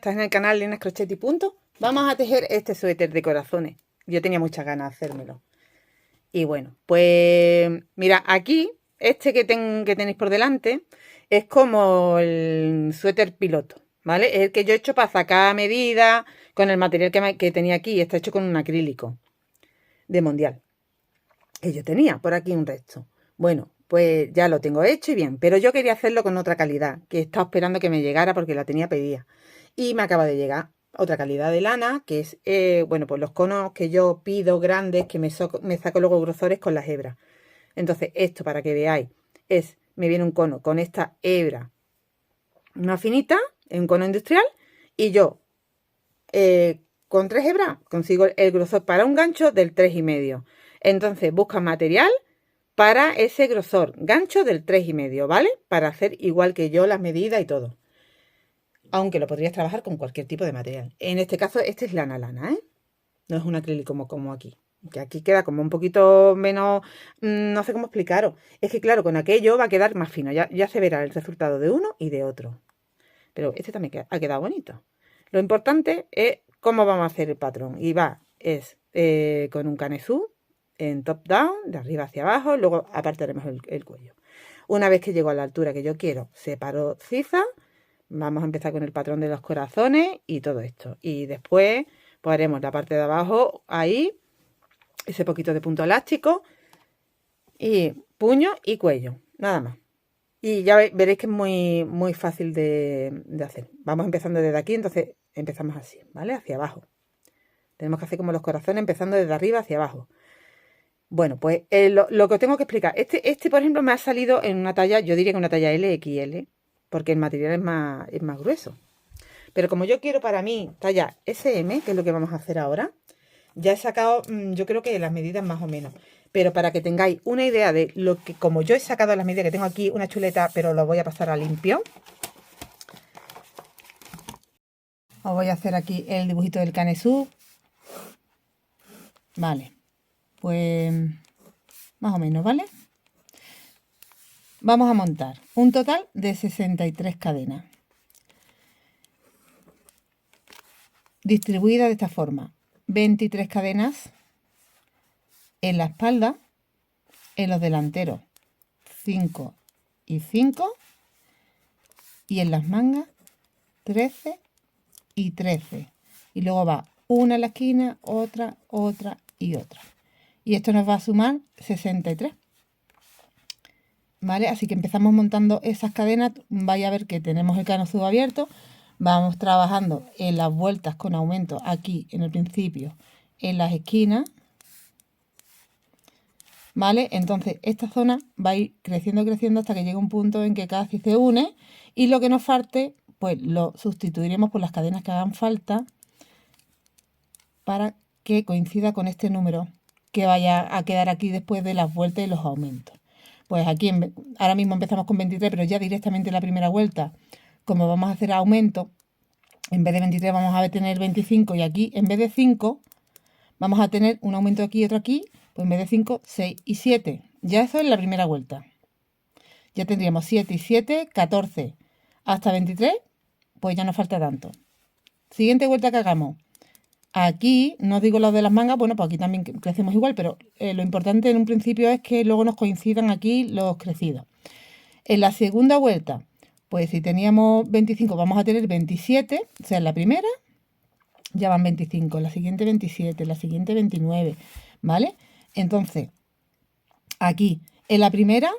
estás en el canal Lenas Crochet y Punto. Vamos a tejer este suéter de corazones. Yo tenía muchas ganas de hacérmelo. Y bueno, pues mira, aquí, este que tenéis por delante, es como el suéter piloto, ¿vale? Es el que yo he hecho para sacar medida con el material que tenía aquí. Está hecho con un acrílico de Mundial, que yo tenía por aquí un resto. Bueno, pues ya lo tengo hecho y bien, pero yo quería hacerlo con otra calidad, que estaba esperando que me llegara porque la tenía pedida. Y me acaba de llegar otra calidad de lana, que es, bueno, pues los conos que yo pido grandes, que me saco luego grosores con las hebras. Entonces, esto para que veáis, me viene un cono con esta hebra, una finita, un cono industrial, y yo, con 3 hebras, consigo el grosor para un gancho del 3,5. Entonces, busca material para ese grosor, gancho del 3,5, ¿vale? Para hacer igual que yo las medidas y todo. Aunque lo podrías trabajar con cualquier tipo de material. En este caso, este es lana, ¿eh? No es un acrílico como aquí. Que aquí queda como un poquito menos, no sé cómo explicaros. Es que claro, con aquello va a quedar más fino. Ya se verá el resultado de uno y de otro. Pero este también ha quedado bonito. Lo importante es cómo vamos a hacer el patrón. Y con un canesú en top down, de arriba hacia abajo. Luego apartaremos el cuello. Una vez que llego a la altura que yo quiero, separo ciza. Vamos a empezar con el patrón de los corazones y todo esto. Y después pues haremos la parte de abajo, ahí, ese poquito de punto elástico, y puño y cuello, nada más. Y ya veréis que es muy fácil de hacer. Vamos empezando desde aquí, entonces empezamos así, ¿vale? Hacia abajo. Tenemos que hacer como los corazones, empezando desde arriba hacia abajo. Bueno, pues lo que os tengo que explicar. Este, por ejemplo, me ha salido en una talla, yo diría que una talla LXL, porque el material es más grueso. Pero como yo quiero para mí talla SM, que es lo que vamos a hacer ahora, ya he sacado, yo creo que las medidas más o menos. Pero para que tengáis una idea de lo que, como yo he sacado las medidas, que tengo aquí una chuleta, pero lo voy a pasar a limpio. Os voy a hacer aquí el dibujito del canesú. Vale, pues más o menos, ¿vale? Vamos a montar un total de 63 cadenas. Distribuidas de esta forma. 23 cadenas en la espalda, en los delanteros 5 y 5, y en las mangas 13 y 13. Y luego va una en la esquina, otra y otra. Y esto nos va a sumar 63. ¿Vale? Así que empezamos montando esas cadenas. Vais a ver que tenemos el canesú abierto. Vamos trabajando en las vueltas con aumento aquí en el principio, en las esquinas. ¿Vale? Entonces esta zona va a ir creciendo hasta que llegue un punto en que casi se une, y lo que nos falte pues lo sustituiremos por las cadenas que hagan falta para que coincida con este número que vaya a quedar aquí después de las vueltas y los aumentos. Pues aquí ahora mismo empezamos con 23, pero ya directamente en la primera vuelta, como vamos a hacer aumento, en vez de 23 vamos a tener 25, y aquí en vez de 5 vamos a tener un aumento aquí y otro aquí. Pues en vez de 5, 6 y 7. Ya eso es la primera vuelta. Ya tendríamos 7 y 7, 14. Hasta 23, pues ya nos falta tanto. Siguiente vuelta que hagamos. Aquí, no os digo lo de las mangas, bueno, pues aquí también crecemos igual, pero lo importante en un principio es que luego nos coincidan aquí los crecidos. En la segunda vuelta, pues si teníamos 25, vamos a tener 27, o sea, en la primera ya van 25, en la siguiente 27, en la siguiente 29, ¿vale? Entonces, aquí, en la primera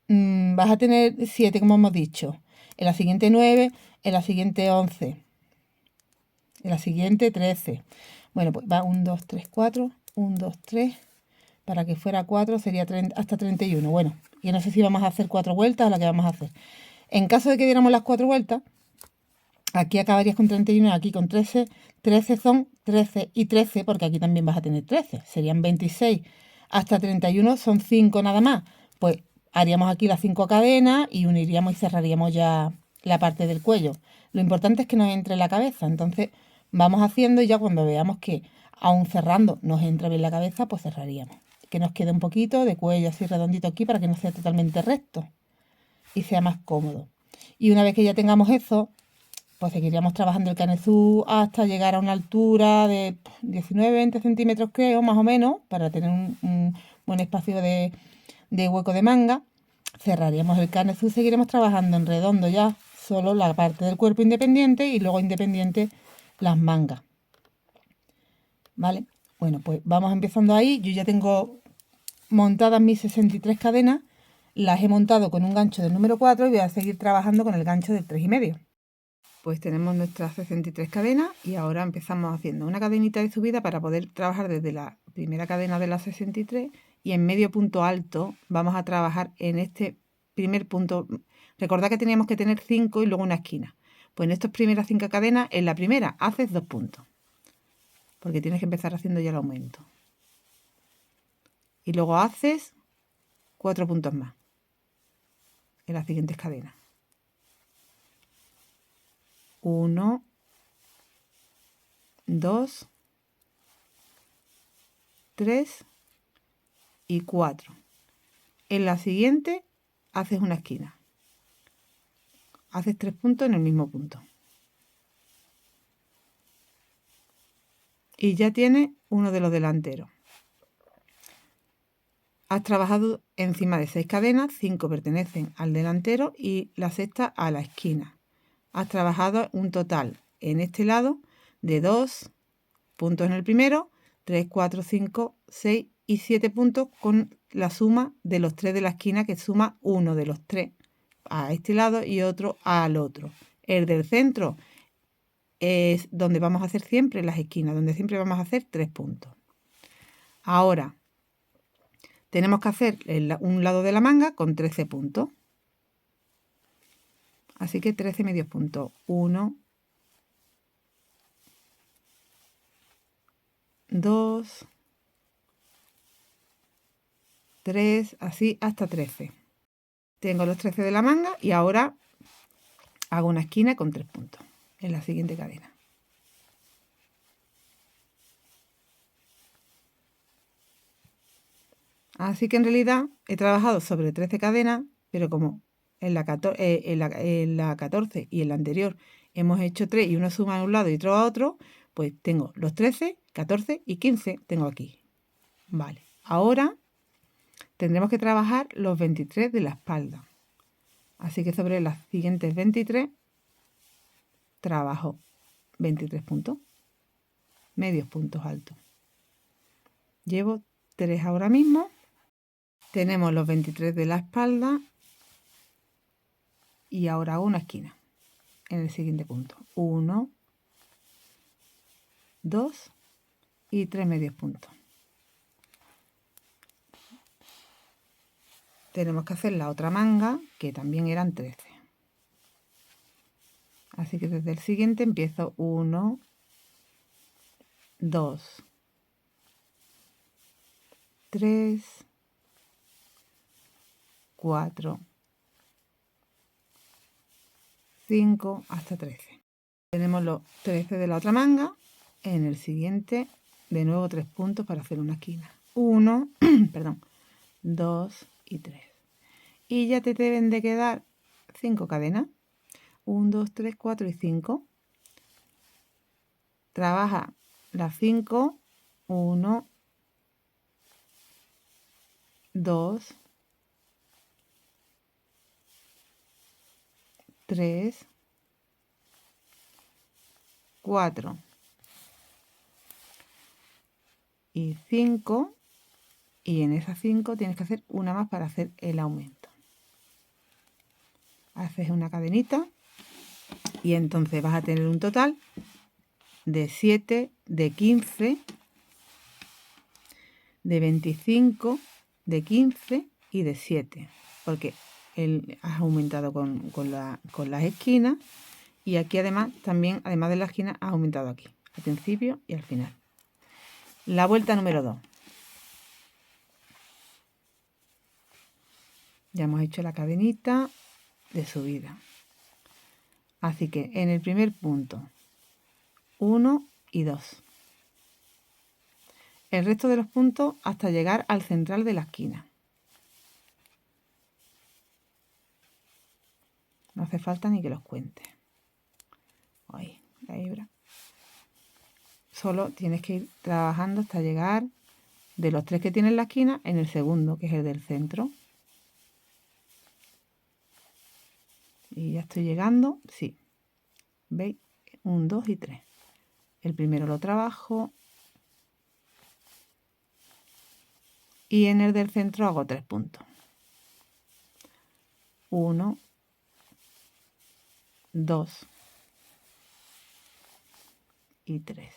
vas a tener 7, como hemos dicho. En la siguiente 9, en la siguiente 11. En la siguiente 13. Bueno, pues va 1, 2, 3, 4. 1, 2, 3. Para que fuera 4 sería hasta 31. Bueno, y no sé si vamos a hacer 4 vueltas o la que vamos a hacer. En caso de que diéramos las 4 vueltas, aquí acabarías con 31 y aquí con 13. 13 son 13 y 13, porque aquí también vas a tener 13. Serían 26. Hasta 31 son 5 nada más. Pues haríamos aquí las 5 cadenas y uniríamos y cerraríamos ya la parte del cuello. Lo importante es que nos entre en la cabeza. Entonces vamos haciendo, y ya cuando veamos que aún cerrando nos entra bien la cabeza, pues cerraríamos. Que nos quede un poquito de cuello así redondito aquí para que no sea totalmente recto y sea más cómodo. Y una vez que ya tengamos eso, pues seguiríamos trabajando el canezú hasta llegar a una altura de 19-20 centímetros, creo, más o menos, para tener un buen espacio de hueco de manga. Cerraríamos el canezú y seguiremos trabajando en redondo ya, solo la parte del cuerpo independiente y luego independiente las mangas. ¿Vale? Bueno, pues vamos empezando ahí. Yo ya tengo montadas mis 63 cadenas, las he montado con un gancho del número 4 y voy a seguir trabajando con el gancho del 3,5. Pues tenemos nuestras 63 cadenas y ahora empezamos haciendo una cadenita de subida para poder trabajar desde la primera cadena de las 63 y en medio punto alto vamos a trabajar en este primer punto. Recordad que teníamos que tener 5 y luego una esquina. Pues en estas primeras 5 cadenas, en la primera haces 2 puntos, porque tienes que empezar haciendo ya el aumento. Y luego haces 4 puntos más en las siguientes cadenas. 1, 2, 3 y 4. En la siguiente haces una esquina. Haces 3 puntos en el mismo punto. Y ya tienes uno de los delanteros. Has trabajado encima de 6 cadenas, 5 pertenecen al delantero y la sexta a la esquina. Has trabajado un total en este lado de 2 puntos en el primero, 3, 4, 5, 6 y 7 puntos con la suma de los 3 de la esquina, que suma uno de los 3 a este lado y otro al otro. El del centro es donde vamos a hacer siempre las esquinas, donde siempre vamos a hacer 3 puntos. Ahora tenemos que hacer un lado de la manga con 13 puntos. Así que 13 medios puntos. 1, 2, 3, así hasta 13. Tengo los 13 de la manga y ahora hago una esquina con 3 puntos en la siguiente cadena. Así que en realidad he trabajado sobre 13 cadenas, pero como en la 14 y en la anterior hemos hecho 3 y uno suma a un lado y otro a otro, pues tengo los 13, 14 y 15 tengo aquí. Vale, ahora tendremos que trabajar los 23 de la espalda. Así que sobre las siguientes 23 trabajo 23 puntos, medios puntos altos. Llevo 3 ahora mismo. Tenemos los 23 de la espalda y ahora hago una esquina en el siguiente punto. 1, 2 y 3 medios puntos. Tenemos que hacer la otra manga, que también eran 13. Así que desde el siguiente empiezo 1, 2, 3, 4, 5 hasta 13. Tenemos los 13 de la otra manga. En el siguiente, de nuevo 3 puntos para hacer una esquina. 1, perdón, 2 y 3. Y ya te deben de quedar 5 cadenas. 1, 2, 3, 4 y 5. Trabaja las 5. 1, 2, 3, 4 y 5. Y en esas 5 tienes que hacer una más para hacer el aumento. Haces una cadenita y entonces vas a tener un total de 7, de 15, de 25, de 15 y de 7, porque has aumentado con las esquinas y aquí además también, además de la esquina, has aumentado aquí, al principio y al final. La vuelta número 2. Ya hemos hecho la cadenita de subida. Así que en el primer punto, 1 y 2. El resto de los puntos hasta llegar al central de la esquina. No hace falta ni que los cuente. ahí, la hebra. Solo tienes que ir trabajando hasta llegar de los 3 que tiene en la esquina en el segundo, que es el del centro. Y ya estoy llegando, sí. ¿Veis? 1, 2 y 3. El primero lo trabajo. Y en el del centro hago 3 puntos. 1, 2 y 3.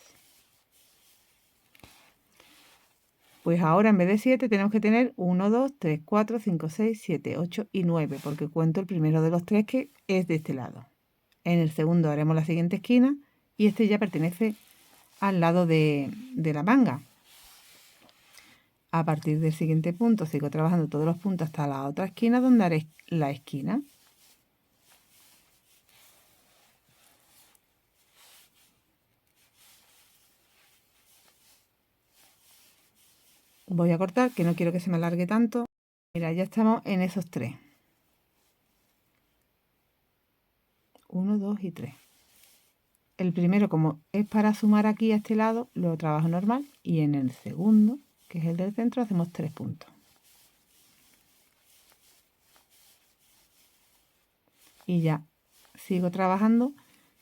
Pues ahora en vez de 7 tenemos que tener 1, 2, 3, 4, 5, 6, 7, 8 y 9, porque cuento el primero de los 3 que es de este lado. En el segundo haremos la siguiente esquina y este ya pertenece al lado de la manga. A partir del siguiente punto sigo trabajando todos los puntos hasta la otra esquina donde haré la esquina. Voy a cortar, que no quiero que se me alargue tanto. Mira, ya estamos en esos 3. 1, 2 y 3. El primero, como es para sumar aquí a este lado, lo trabajo normal. Y en el segundo, que es el del centro, hacemos 3 puntos. Y ya sigo trabajando,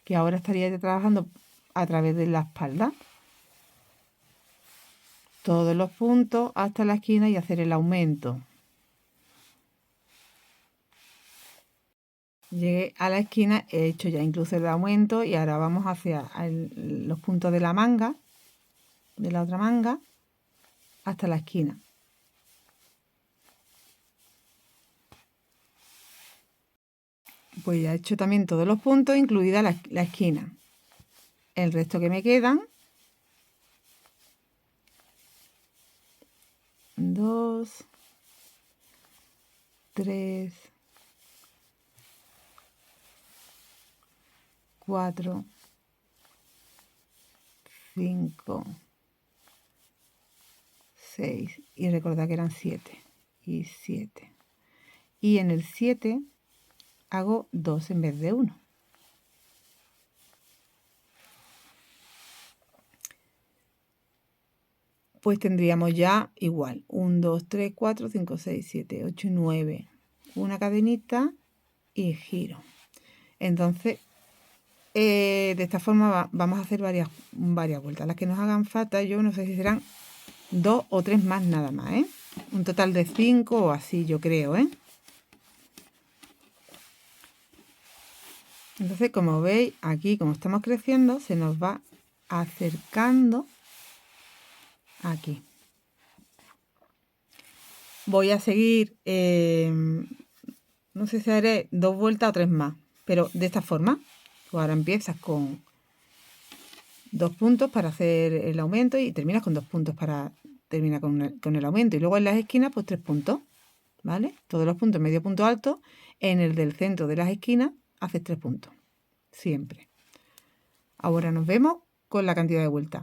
que ahora estaría ya trabajando a través de la espalda. Todos los puntos hasta la esquina y hacer el aumento. Llegué a la esquina, he hecho ya incluso el aumento y ahora vamos hacia los puntos de la manga, de la otra manga, hasta la esquina. Pues ya he hecho también todos los puntos, incluida la esquina. El resto que me quedan, 2, 3, 4, 5, 6 y recordad que eran 7 y 7. Y en el 7 hago 2 en vez de 1. Pues tendríamos ya igual 1, 2, 3, 4, 5, 6, 7, 8 y 9. Una cadenita y giro. Entonces, de esta forma vamos a hacer varias vueltas. Las que nos hagan falta, yo no sé si serán 2 o 3 más nada más, ¿eh? Un total de 5 o así, yo creo, ¿eh? Entonces, como veis, aquí, como estamos creciendo, se nos va acercando aquí. Voy a seguir, no sé si haré 2 vueltas o 3 más, pero de esta forma. Pues ahora empiezas con 2 puntos para hacer el aumento y terminas con 2 puntos para terminar con el aumento. Y luego en las esquinas, pues 3 puntos, ¿vale? Todos los puntos medio punto alto. En el del centro de las esquinas haces 3 puntos, siempre. Ahora nos vemos con la cantidad de vueltas.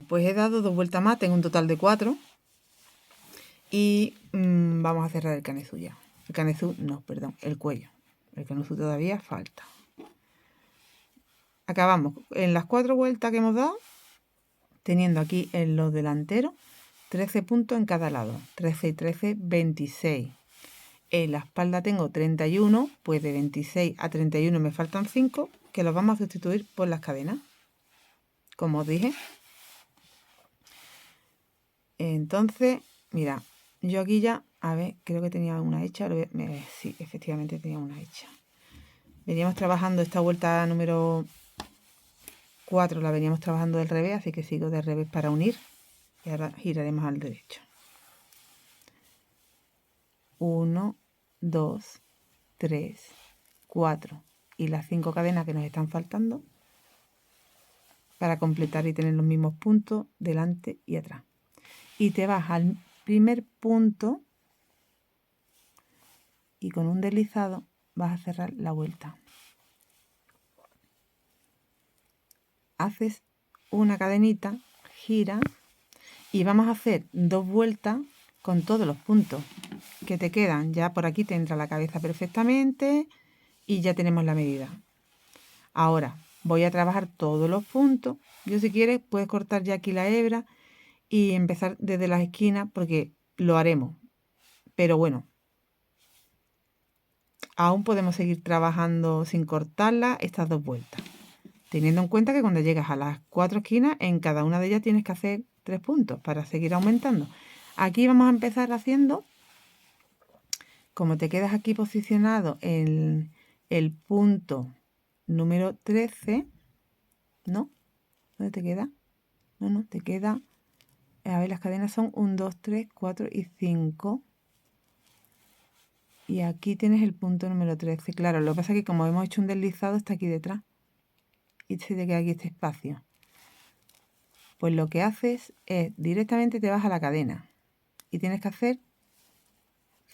Pues he dado 2 vueltas más, tengo un total de 4. Y vamos a cerrar el canezú ya. El canezú, no, perdón, el cuello. El canezú todavía falta. Acabamos en las 4 vueltas que hemos dado, teniendo aquí en los delanteros 13 puntos en cada lado. 13 y 13, 26. En la espalda tengo 31, pues de 26 a 31 me faltan 5, que los vamos a sustituir por las cadenas, como os dije. Entonces, mira, yo aquí ya, a ver, creo que tenía una hecha. Sí, efectivamente tenía una hecha. Veníamos trabajando esta vuelta número 4, la veníamos trabajando del revés, así que sigo del revés para unir. Y ahora giraremos al derecho. 1, 2, 3, 4 y las 5 cadenas que nos están faltando para completar y tener los mismos puntos delante y atrás. Y te vas al primer punto y con un deslizado vas a cerrar la vuelta. Haces una cadenita, gira y vamos a hacer 2 vueltas con todos los puntos que te quedan. Ya por aquí te entra la cabeza perfectamente y ya tenemos la medida. Ahora voy a trabajar todos los puntos. Yo, si quieres, puedes cortar ya aquí la hebra y empezar desde las esquinas, porque lo haremos. Pero bueno, aún podemos seguir trabajando sin cortarla estas 2 vueltas. Teniendo en cuenta que cuando llegas a las 4 esquinas, en cada una de ellas tienes que hacer 3 puntos para seguir aumentando. Aquí vamos a empezar haciendo, como te quedas aquí posicionado en el punto número 13, ¿no? ¿Dónde te queda? No, te queda, a ver, las cadenas son 1, 2, 3, 4 y 5. Y aquí tienes el punto número 13. Claro, lo que pasa es que como hemos hecho un deslizado, está aquí detrás. Y se te queda aquí este espacio. Pues lo que haces es directamente te vas a la cadena. Y tienes que hacer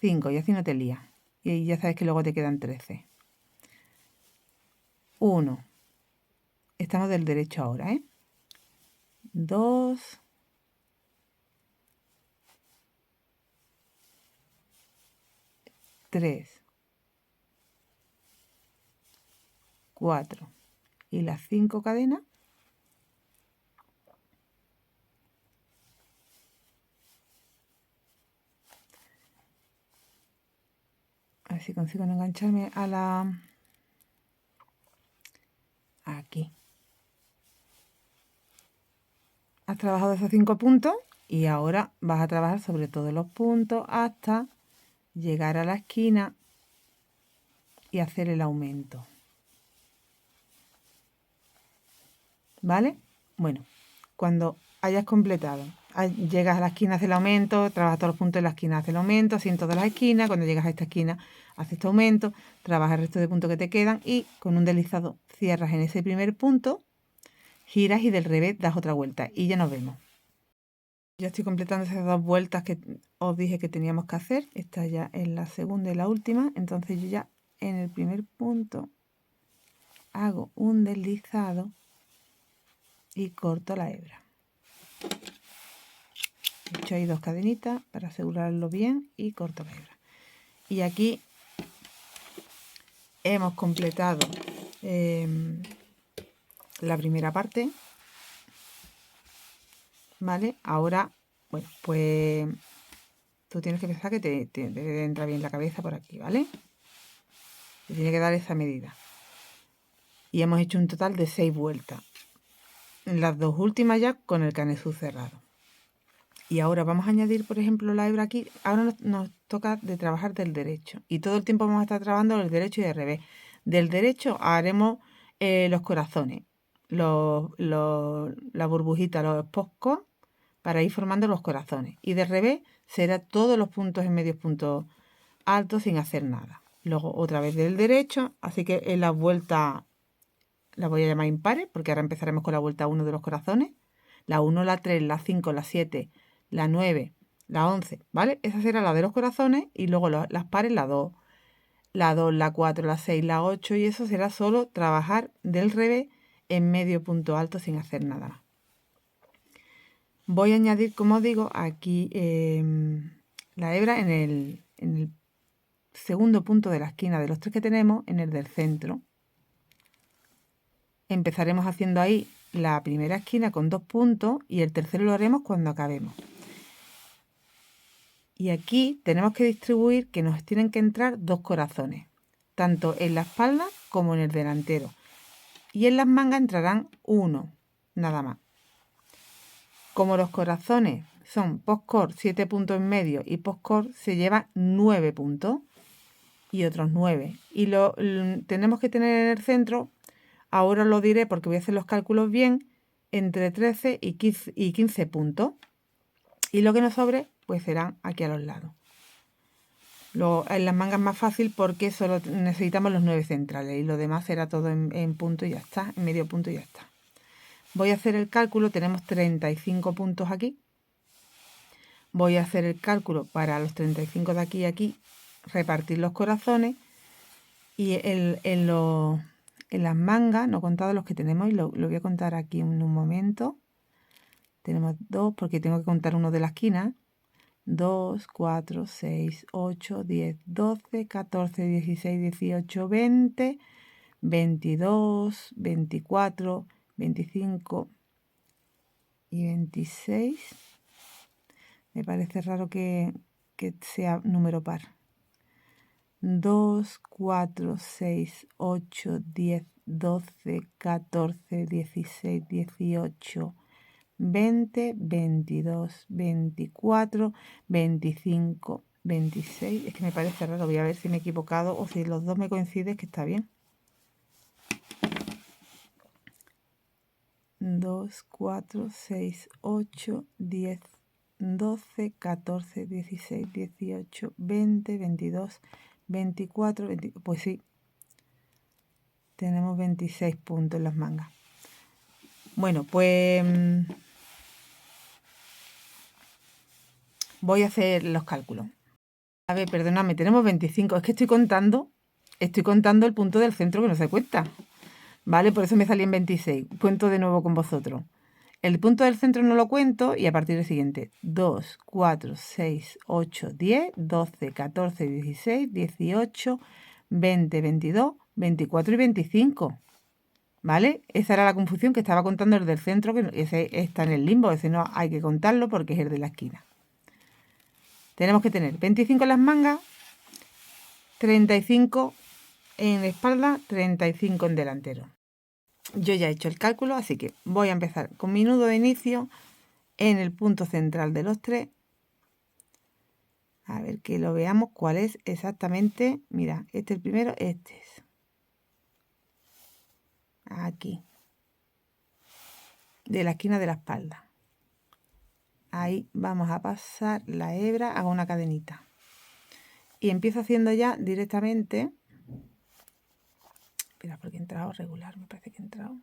5 y así no te lías. Y ya sabes que luego te quedan 13. 1. Estamos del derecho ahora, ¿eh? 2. 3. 4. Y las 5 cadenas. A ver si consigo no engancharme a la... Aquí. Has trabajado esos 5 puntos y ahora vas a trabajar sobre todos los puntos hasta llegar a la esquina y hacer el aumento. ¿Vale? Bueno, cuando hayas completado, llegas a la esquina, haces el aumento, trabajas todos los puntos de la esquina, haces el aumento, así en todas las esquinas. Cuando llegas a esta esquina, haces este aumento, trabajas el resto de puntos que te quedan y con un deslizado cierras en ese primer punto, giras y del revés das otra vuelta y ya nos vemos. Ya estoy completando esas 2 vueltas que os dije que teníamos que hacer. Esta ya es la segunda y la última. Entonces yo ya en el primer punto hago un deslizado y corto la hebra. He hecho ahí 2 cadenitas para asegurarlo bien y corto la hebra. Y aquí hemos completado la primera parte. ¿Vale? Ahora, bueno, pues tú tienes que pensar que te debe entrar bien la cabeza por aquí, ¿vale? Te tiene que dar esa medida. Y hemos hecho un total de 6 vueltas. En las 2 últimas ya con el canesú cerrado. Y ahora vamos a añadir, por ejemplo, la hebra aquí. Ahora nos toca de trabajar del derecho. Y todo el tiempo vamos a estar trabajando del derecho y del revés. Del derecho haremos los corazones, la burbujita, los poscos, para ir formando los corazones. Y del revés será todos los puntos en medios puntos altos sin hacer nada. Luego otra vez del derecho. Así que en la vuelta... La voy a llamar impares porque ahora empezaremos con la vuelta 1 de los corazones. La 1, la 3, la 5, la 7, la 9, la 11, ¿vale? Esa será la de los corazones y luego las pares, la 2, la 4, la 6, la 8 y eso será solo trabajar del revés en medio punto alto sin hacer nada más. Voy a añadir, como os digo, aquí la hebra en el segundo punto de la esquina de los 3 que tenemos, en el del centro. Empezaremos haciendo ahí la primera esquina con 2 puntos y el tercero lo haremos cuando acabemos. Y aquí tenemos que distribuir que nos tienen que entrar 2 corazones, tanto en la espalda como en el delantero. Y en las mangas entrarán 1, nada más. Como los corazones son post-core 7 puntos en medio y post-core se lleva 9 puntos y otros 9. Y tenemos que tener en el centro... Ahora lo diré porque voy a hacer los cálculos bien, entre 13 y 15 puntos. Y lo que nos sobre, pues serán aquí a los lados. En las mangas más fácil porque solo necesitamos los 9 centrales y lo demás será todo en punto y ya está, en medio punto y ya está. Voy a hacer el cálculo, tenemos 35 puntos aquí. Voy a hacer el cálculo para los 35 de aquí y aquí, repartir los corazones y en las mangas, no he contado los que tenemos y lo voy a contar aquí en un momento. Tenemos 2 porque tengo que contar uno de la esquina. 2, 4, 6, 8, 10, 12, 14, 16, 18, 20, 22, 24, 25 y 26. Me parece raro que sea número par. 2, 4, 6, 8, 10, 12, 14, 16, 18, 20, 22, 24, 25, 26. Es que me parece raro, voy a ver si me he equivocado o si los dos me coinciden, que está bien. 2, 4, 6, 8, 10, 12, 14, 16, 18, 20, 22, 24, 20, pues sí, tenemos 26 puntos en las mangas. Bueno, pues voy a hacer los cálculos. A ver, perdóname, tenemos 25. Es que estoy contando el punto del centro que no se cuenta. ¿Vale? Por eso me salí en 26. Cuento de nuevo con vosotros. El punto del centro no lo cuento y a partir del siguiente. 2, 4, 6, 8, 10, 12, 14, 16, 18, 20, 22, 24 y 25. ¿Vale? Esa era la confusión, que estaba contando el del centro, que ese está en el limbo. Ese no hay que contarlo porque es el de la esquina. Tenemos que tener 25 en las mangas, 35 en la espalda, 35 en delantero. Yo ya he hecho el cálculo, así que voy a empezar con mi nudo de inicio en el punto central de los 3. A ver que lo veamos cuál es exactamente. Mira, este es el primero, este es. Aquí. De la esquina de la espalda. Ahí vamos a pasar la hebra, hago una cadenita. Y empiezo haciendo ya directamente. Espera, porque he entrado regular, me parece que he entrado.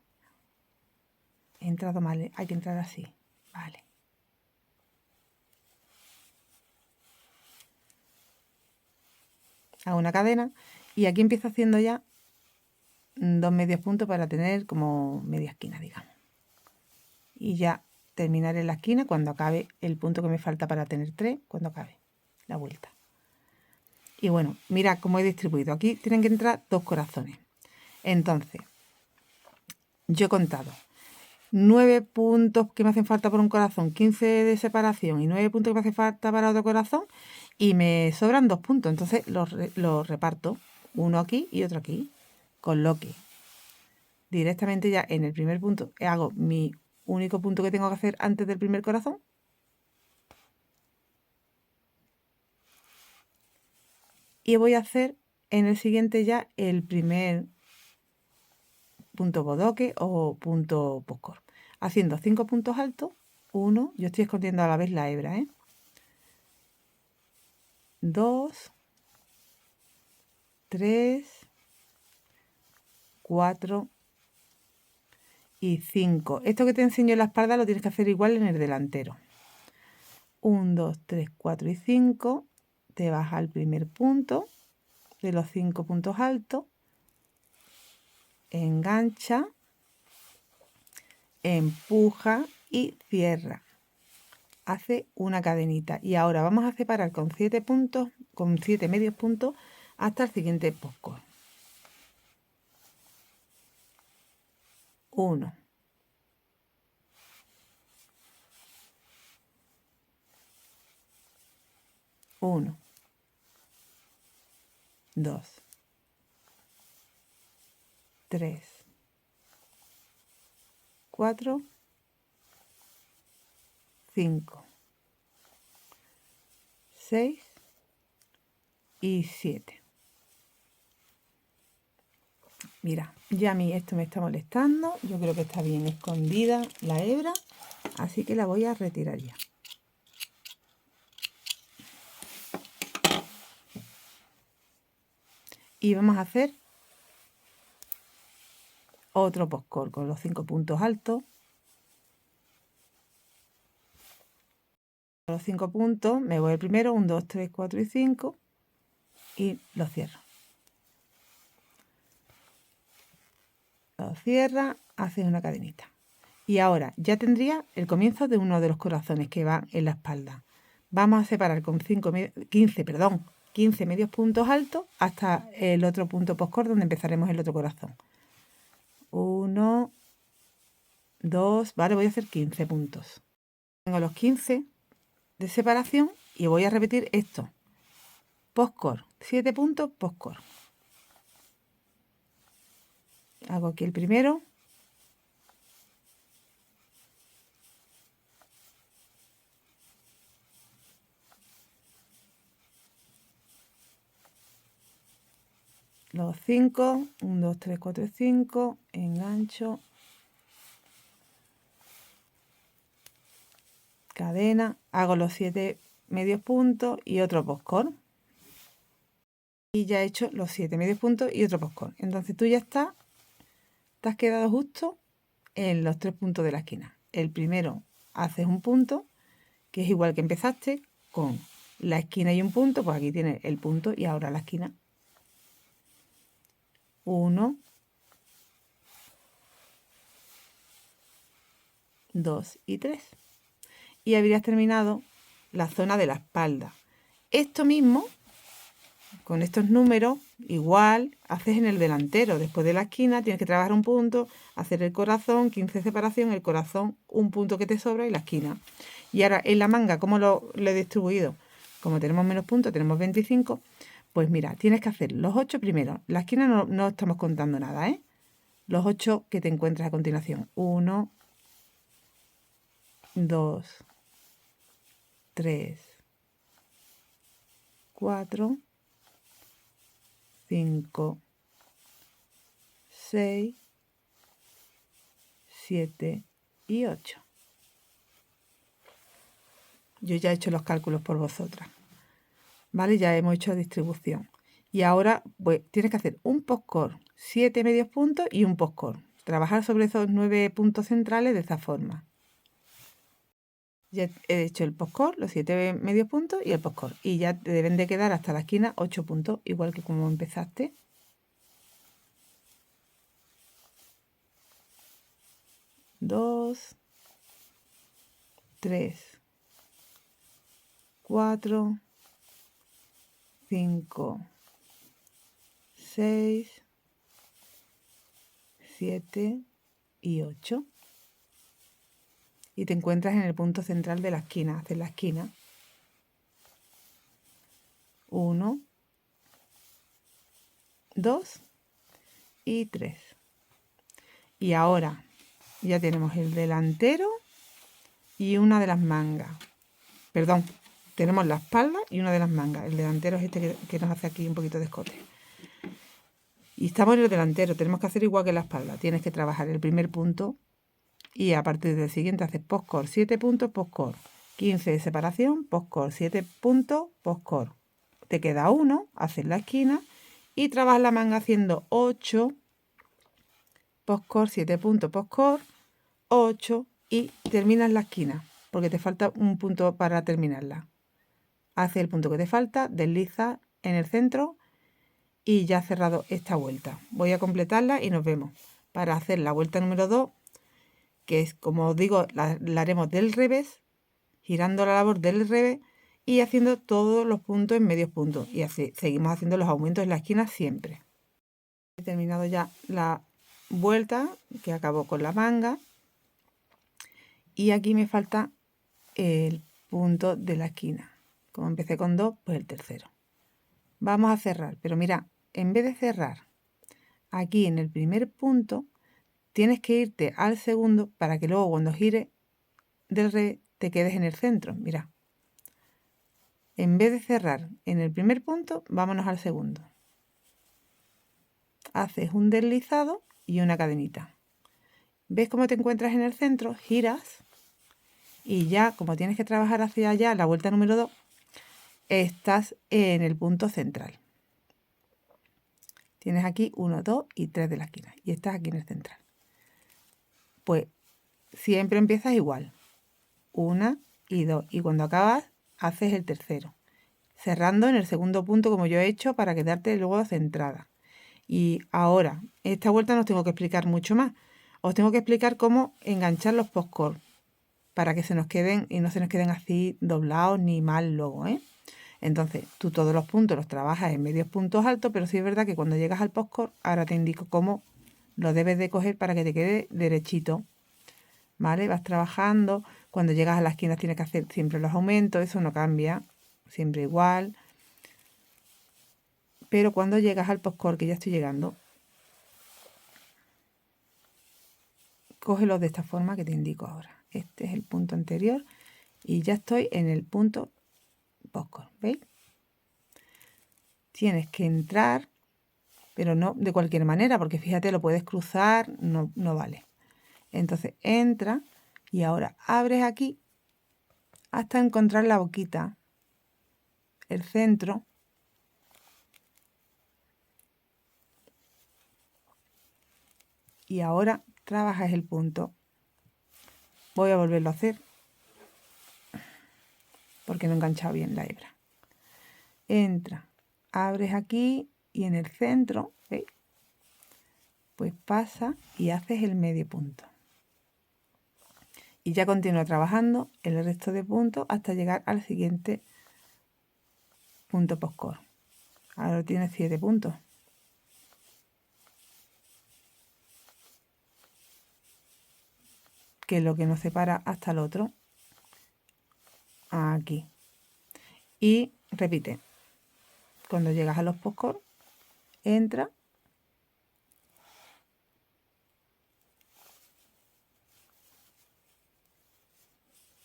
He entrado mal, hay que entrar así. Vale. Hago una cadena y aquí empiezo haciendo ya 2 medios puntos para tener como media esquina, digamos. Y ya terminaré la esquina cuando acabe el punto que me falta para tener 3, cuando acabe la vuelta. Y bueno, mira cómo he distribuido. Aquí tienen que entrar 2 corazones. Entonces, yo he contado 9 puntos que me hacen falta por un corazón, 15 de separación y 9 puntos que me hacen falta para otro corazón, y me sobran 2 puntos. Entonces los reparto, uno aquí y otro aquí, con lo que directamente ya en el primer punto hago mi único punto que tengo que hacer antes del primer corazón. Y voy a hacer en el siguiente ya el primer punto bodoque o punto postcor. Haciendo 5 puntos altos. 1, yo estoy escondiendo a la vez la hebra, 2, 3, 4 y 5. Esto que te enseño en la espalda lo tienes que hacer igual en el delantero. 1, 2, 3, 4 y 5. Te vas al primer punto de los 5 puntos altos. Engancha, empuja y cierra. Hace una cadenita. Y ahora vamos a separar con 7 puntos, con 7 medios puntos, hasta el siguiente postcor. 1, 1, 2, 3, 4, 5, 6 y 7. Mira, ya a mí esto me está molestando. Yo creo que está bien escondida la hebra, así que la voy a retirar ya. Y vamos a hacer otro postcor con los 5 puntos altos. Los 5 puntos, me voy al primero, 1, 2, 3, 4 y 5 y los cierro. Los cierra, hace una cadenita. Y ahora ya tendría el comienzo de uno de los corazones que va en la espalda. Vamos a separar con 15, 15 medios puntos altos hasta el otro punto postcor donde empezaremos el otro corazón. 1, 2, vale, voy a hacer 15 puntos. Tengo los 15 de separación y voy a repetir esto. Postcor, 7 puntos, postcor. Hago aquí el primero. Los 5, 1, 2, 3, 4, 5, engancho, cadena, hago los 7 medios puntos y otro postcor. Y ya he hecho los 7 medios puntos y otro postcor. Entonces tú ya estás, te has quedado justo en los 3 puntos de la esquina. El primero haces un punto, que es igual que empezaste, con la esquina y un punto, pues aquí tienes el punto y ahora la esquina. 1, 2 y 3. Y habrías terminado la zona de la espalda. Esto mismo, con estos números, igual haces en el delantero. Después de la esquina tienes que trabajar un punto, hacer el corazón, 15 de separación, el corazón, un punto que te sobra y la esquina. Y ahora en la manga, ¿cómo lo he distribuido? Como tenemos menos puntos, tenemos 25, pues mira, tienes que hacer los 8 primero. La esquina no estamos contando nada, ¿eh? Los 8 que te encuentras a continuación. 1, 2, 3, 4, 5, 6, 7 y 8. Yo ya he hecho los cálculos por vosotras. ¿Vale? Ya hemos hecho distribución. Y ahora pues tienes que hacer un postcor, 7 medios puntos y un postcor. Trabajar sobre esos 9 puntos centrales de esta forma. Ya he hecho el postcor, los 7 medios puntos y el postcor. Y ya te deben de quedar hasta la esquina 8 puntos, igual que como empezaste. Dos, 3, 4, 5, 6, 7 y 8. Y te encuentras en el punto central de la esquina. Haces la esquina. 1, 2 y 3. Y ahora ya tenemos el delantero y una de las mangas. Perdón, tenemos la espalda y una de las mangas. El delantero es este que nos hace aquí un poquito de escote. Y estamos en el delantero, tenemos que hacer igual que la espalda. Tienes que trabajar el primer punto y a partir del siguiente haces postcor, 7 puntos, postcor, 15 de separación, postcor, 7 puntos, postcor. Te queda uno, haces la esquina y trabajas la manga haciendo 8, postcor, 7 puntos, postcor, 8 y terminas la esquina porque te falta un punto para terminarla. Haces el punto que te falta, desliza en el centro y ya has cerrado esta vuelta. Voy a completarla y nos vemos. Para hacer la vuelta número 2, que es, como os digo, la haremos del revés, girando la labor del revés y haciendo todos los puntos en medios puntos. Y así seguimos haciendo los aumentos en la esquina siempre. He terminado ya la vuelta, que acabo con la manga. Y aquí me falta el punto de la esquina. Como empecé con 2, pues el tercero. Vamos a cerrar, pero mira, en vez de cerrar aquí en el primer punto, tienes que irte al segundo para que luego cuando gire del revés te quedes en el centro. Mira, en vez de cerrar en el primer punto, vámonos al segundo. Haces un deslizado y una cadenita. ¿Ves cómo te encuentras en el centro? Giras y ya, como tienes que trabajar hacia allá, la vuelta número 2, estás en el punto central. Tienes aquí 1, 2 y 3 de la esquina y estás aquí en el central. Pues siempre empiezas igual. 1 y 2. Y cuando acabas, haces el tercero. Cerrando en el segundo punto como yo he hecho para quedarte luego centrada. Y ahora, esta vuelta no os tengo que explicar mucho más. Os tengo que explicar cómo enganchar los postcor para que se nos queden y no se nos queden así doblados ni mal luego, ¿eh? Entonces, tú todos los puntos los trabajas en medios puntos altos, pero sí es verdad que cuando llegas al postcor, ahora te indico cómo lo debes de coger para que te quede derechito, ¿vale? Vas trabajando, cuando llegas a las esquinas tienes que hacer siempre los aumentos, eso no cambia, siempre igual. Pero cuando llegas al postcor, que ya estoy llegando, cógelos de esta forma que te indico ahora. Este es el punto anterior y ya estoy en el punto postcor, ¿veis? Tienes que entrar, pero no de cualquier manera, porque fíjate, lo puedes cruzar, no vale. Entonces entra y ahora abres aquí hasta encontrar la boquita, el centro, y ahora trabajas el punto. Voy a volverlo a hacer porque no he enganchado bien la hebra. Entra, abres aquí y en el centro, ¿veis? Pues pasa y haces el medio punto. Y ya continúa trabajando el resto de puntos hasta llegar al siguiente punto postcor. Ahora tienes 7 puntos. Que es lo que nos separa hasta el otro. Aquí. Y repite. Cuando llegas a los postcor, entra.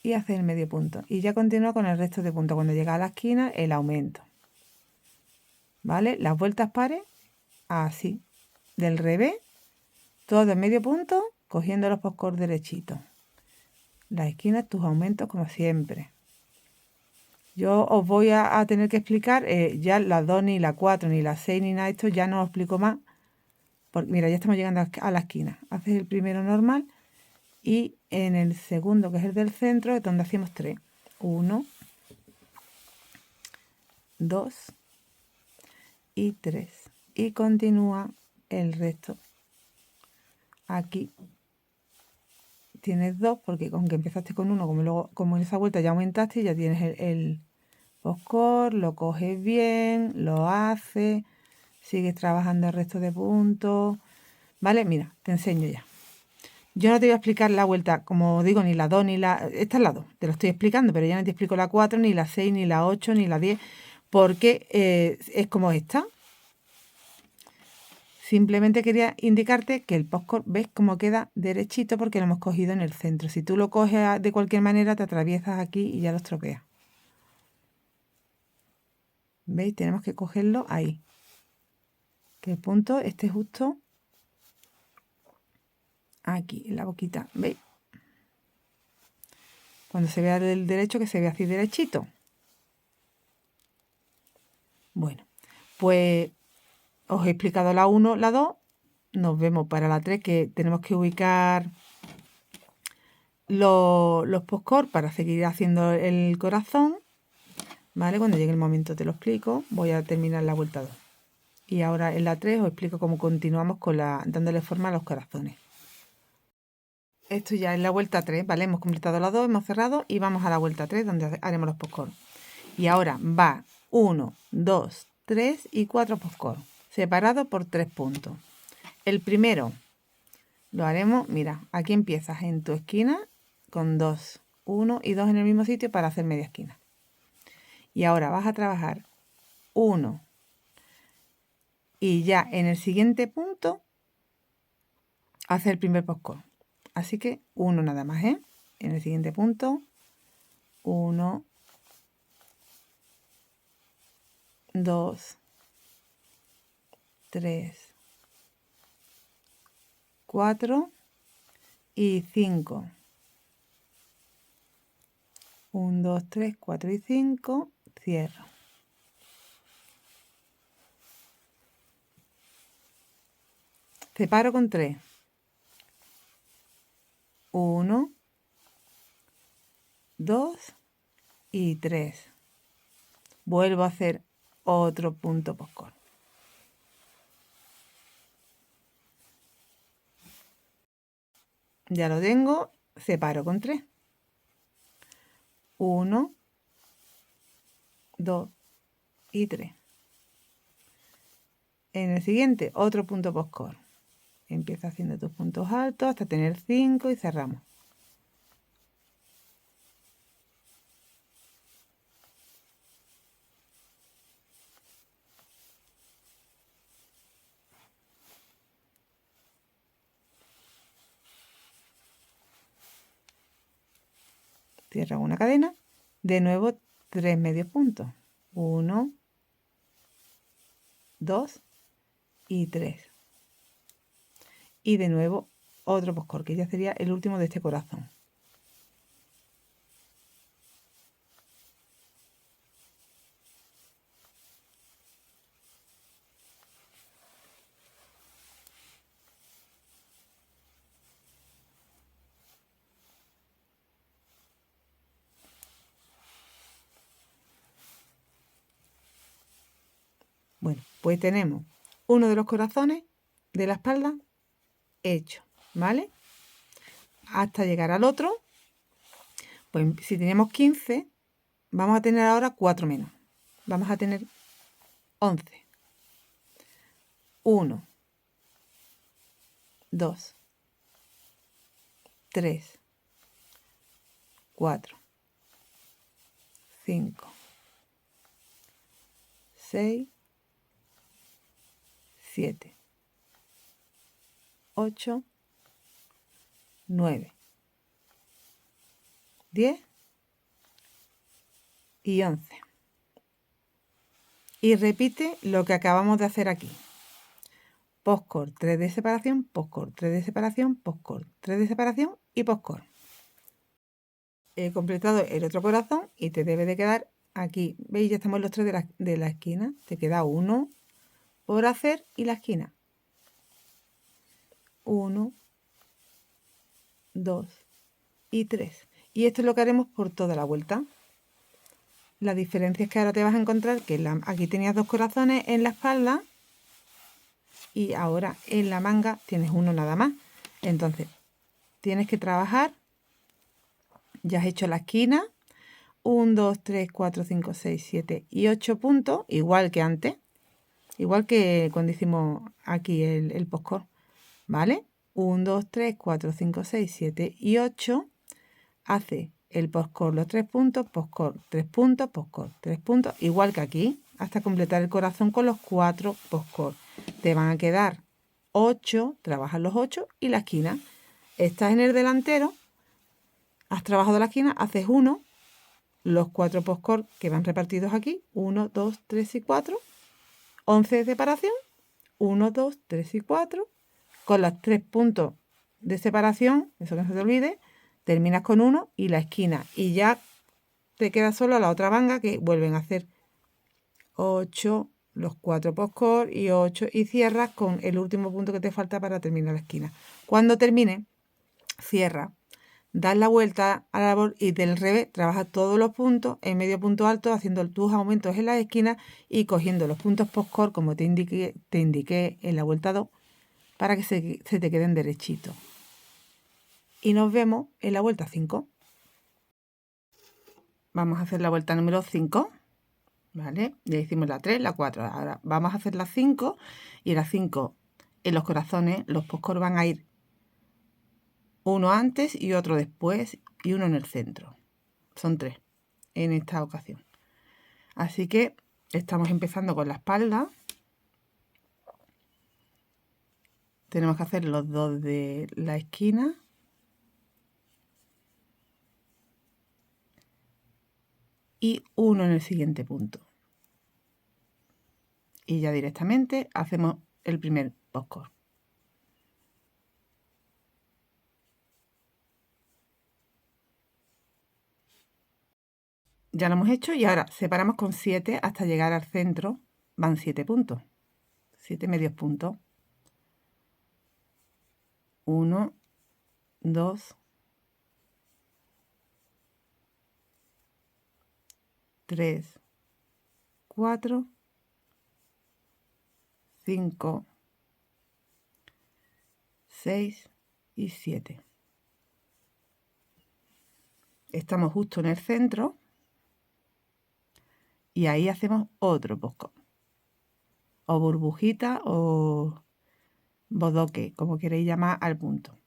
Y hace el medio punto. Y ya continúa con el resto de puntos. Cuando llega a la esquina, el aumento. ¿Vale? Las vueltas pares, así. Del revés, todo de medio punto, cogiendo los postcor derechitos. Las esquinas, tus aumentos como siempre. Yo os voy a tener que explicar ya las 2, ni la 4, ni la 6, ni nada de esto, ya no os explico más. Porque, mira, ya estamos llegando a la esquina. Haces el primero normal y en el segundo, que es el del centro, es donde hacemos 3. 1, 2 y 3. Y continúa el resto. Aquí tienes 2, porque aunque empezaste con 1, como en esa vuelta ya aumentaste, ya tienes el postcor, lo coges bien, lo haces, sigues trabajando el resto de puntos, ¿vale? Mira, te enseño ya. Yo no te voy a explicar la vuelta, como digo, ni la 2, ni la... Esta es la 2, te lo estoy explicando, pero ya no te explico la 4, ni la 6, ni la 8, ni la 10, porque es como esta. Simplemente quería indicarte que el postcor, ¿ves cómo queda derechito? Porque lo hemos cogido en el centro. Si tú lo coges de cualquier manera, te atraviesas aquí y ya lo estropeas. ¿Veis? Tenemos que cogerlo ahí. Que el punto esté justo aquí, en la boquita. ¿Veis? Cuando se vea del derecho, que se vea así derechito. Bueno, pues os he explicado la 1, la 2. Nos vemos para la 3, que tenemos que ubicar los postcor para seguir haciendo el corazón. ¿Vale? Cuando llegue el momento te lo explico. Voy a terminar la vuelta 2. Y ahora en la 3 os explico cómo continuamos con dándole forma a los corazones. Esto ya es la vuelta 3, ¿vale? Hemos completado la 2, hemos cerrado y vamos a la vuelta 3 donde haremos los postcor. Y ahora va 1, 2, 3 y 4 postcor, separados por 3 puntos. El primero lo haremos, mira, aquí empiezas en tu esquina con 2, 1 y 2 en el mismo sitio para hacer media esquina. Y ahora vas a trabajar 1 y ya en el siguiente punto hacer el primer postcor. Así que 1 nada más, ¿eh? En el siguiente punto, 1, 2, 3, 4 y 5. 1, 2, 3, 4 y 5, cierro. Separo con 3. 1, 2 y 3. Vuelvo a hacer otro punto postcor. Ya lo tengo, separo con 3. 1, 2, y 3. En el siguiente, otro punto postcor. Empieza haciendo tus puntos altos hasta tener 5 y cerramos. Cierra una cadena, de nuevo 3 medios puntos. 1, 2 y 3. Y de nuevo otro postcor, que ya sería el último de este corazón. Bueno, pues tenemos uno de los corazones de la espalda hecho, ¿vale? Hasta llegar al otro, pues si tenemos 15, vamos a tener ahora 4 menos. Vamos a tener 11. 1, 2, 3, 4, 5, 6, 7, 8, 9, 10 y 11. Y repite lo que acabamos de hacer aquí. Postcor, 3 de separación, postcor, 3 de separación, postcor, 3 de separación y postcor. He completado el otro corazón y te debe de quedar aquí. ¿Veis? Ya estamos los 3 de la esquina. Te queda uno por hacer y la esquina. 1, 2 y 3. Y esto es lo que haremos por toda la vuelta. La diferencia es que ahora te vas a encontrar que aquí tenías 2 corazones en la espalda y ahora en la manga tienes uno nada más. Entonces, tienes que trabajar. Ya has hecho la esquina. 1, 2, 3, 4, 5, 6, 7 y 8 puntos, igual que antes. Igual que cuando hicimos aquí el postcor, ¿vale? 1, 2, 3, 4, 5, 6, 7 y 8. Hace el postcor los 3 puntos, postcor 3 puntos, postcor 3 puntos, igual que aquí, hasta completar el corazón con los 4 postcor. Te van a quedar 8, trabajas los 8 y la esquina. Estás en el delantero, has trabajado la esquina, haces 1, los 4 postcor que van repartidos aquí, 1, 2, 3 y 4, 11 de separación, 1, 2, 3 y 4, con los 3 puntos de separación, eso que no se te olvide, terminas con 1 y la esquina, y ya te queda solo la otra manga que vuelven a hacer 8, los 4 postcor y 8, y cierras con el último punto que te falta para terminar la esquina. Cuando termine, cierra, das la vuelta a la labor y del revés trabajas todos los puntos en medio punto alto, haciendo tus aumentos en la esquina y cogiendo los puntos postcor como te indiqué en la vuelta 2 para que se te queden derechitos. Y nos vemos en la vuelta 5. Vamos a hacer la vuelta número 5, ¿vale? Ya hicimos la 3, la 4. Ahora vamos a hacer la 5 y la 5 en los corazones, los postcor van a ir uno antes y otro después y uno en el centro. Son 3 en esta ocasión. Así que estamos empezando con la espalda. Tenemos que hacer los 2 de la esquina. Y uno en el siguiente punto. Y ya directamente hacemos el primer postcor. Ya lo hemos hecho y ahora separamos con 7 hasta llegar al centro. Van 7 puntos. 7 medios puntos. 1, 2, 3, 4, 5, 6 y 7. Estamos justo en el centro. y ahí hacemos otro postcor. O burbujita o bodoque, como queréis llamar al punto.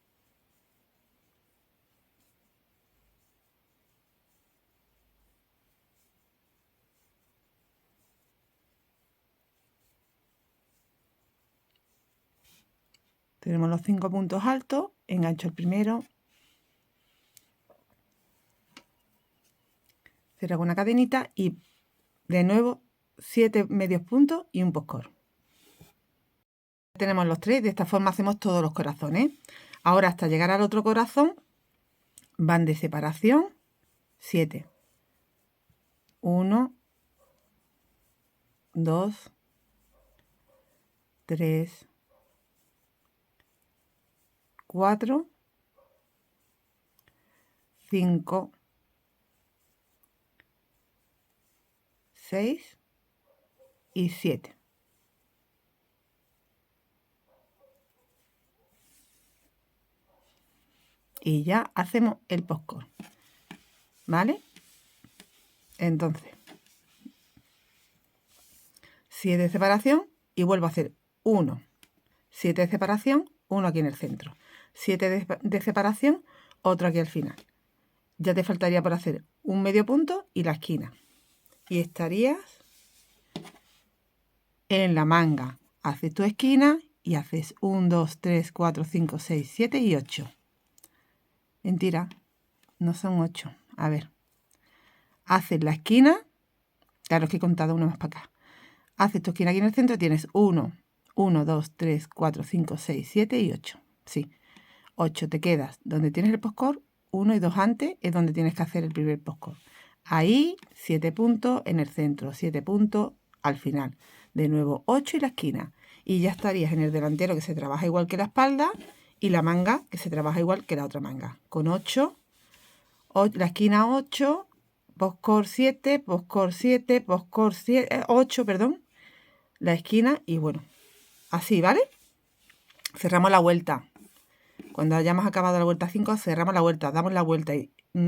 Tenemos los 5 puntos altos, engancho el primero, cierro con una cadenita y de nuevo 7 medios puntos y un postcor. Tenemos los 3, de esta forma hacemos todos los corazones. Ahora hasta llegar al otro corazón van de separación 7. 1, 2, 3, 4, 5, 6 y 7. Y ya hacemos el postcor, ¿vale? Entonces, 7 de separación y vuelvo a hacer 1, 7 de separación, 1 aquí en el centro, 7 de separación, otro aquí al final. Ya te faltaría por hacer un medio punto y la esquina. Y estarías en la manga. Haces tu esquina y haces 1, 2, 3, 4, 5, 6, 7 y 8. Mentira, no son 8. A ver. Haces la esquina. Claro, es que he contado una más para acá. Haces tu esquina aquí en el centro, tienes 1, 2, 3, 4, 5, 6, 7 y 8. Sí, 8 te quedas donde tienes el postcor, 1 y 2 antes es donde tienes que hacer el primer postcor. Ahí 7 puntos en el centro, 7 puntos al final. De nuevo 8 y la esquina. Y ya estarías en el delantero que se trabaja igual que la espalda y la manga que se trabaja igual que la otra manga. Con 8, la esquina 8, postcor 7, postcor 7, postcor 8, perdón. La esquina y bueno, así, ¿vale? Cerramos la vuelta. Cuando hayamos acabado la vuelta 5, cerramos la vuelta, damos la vuelta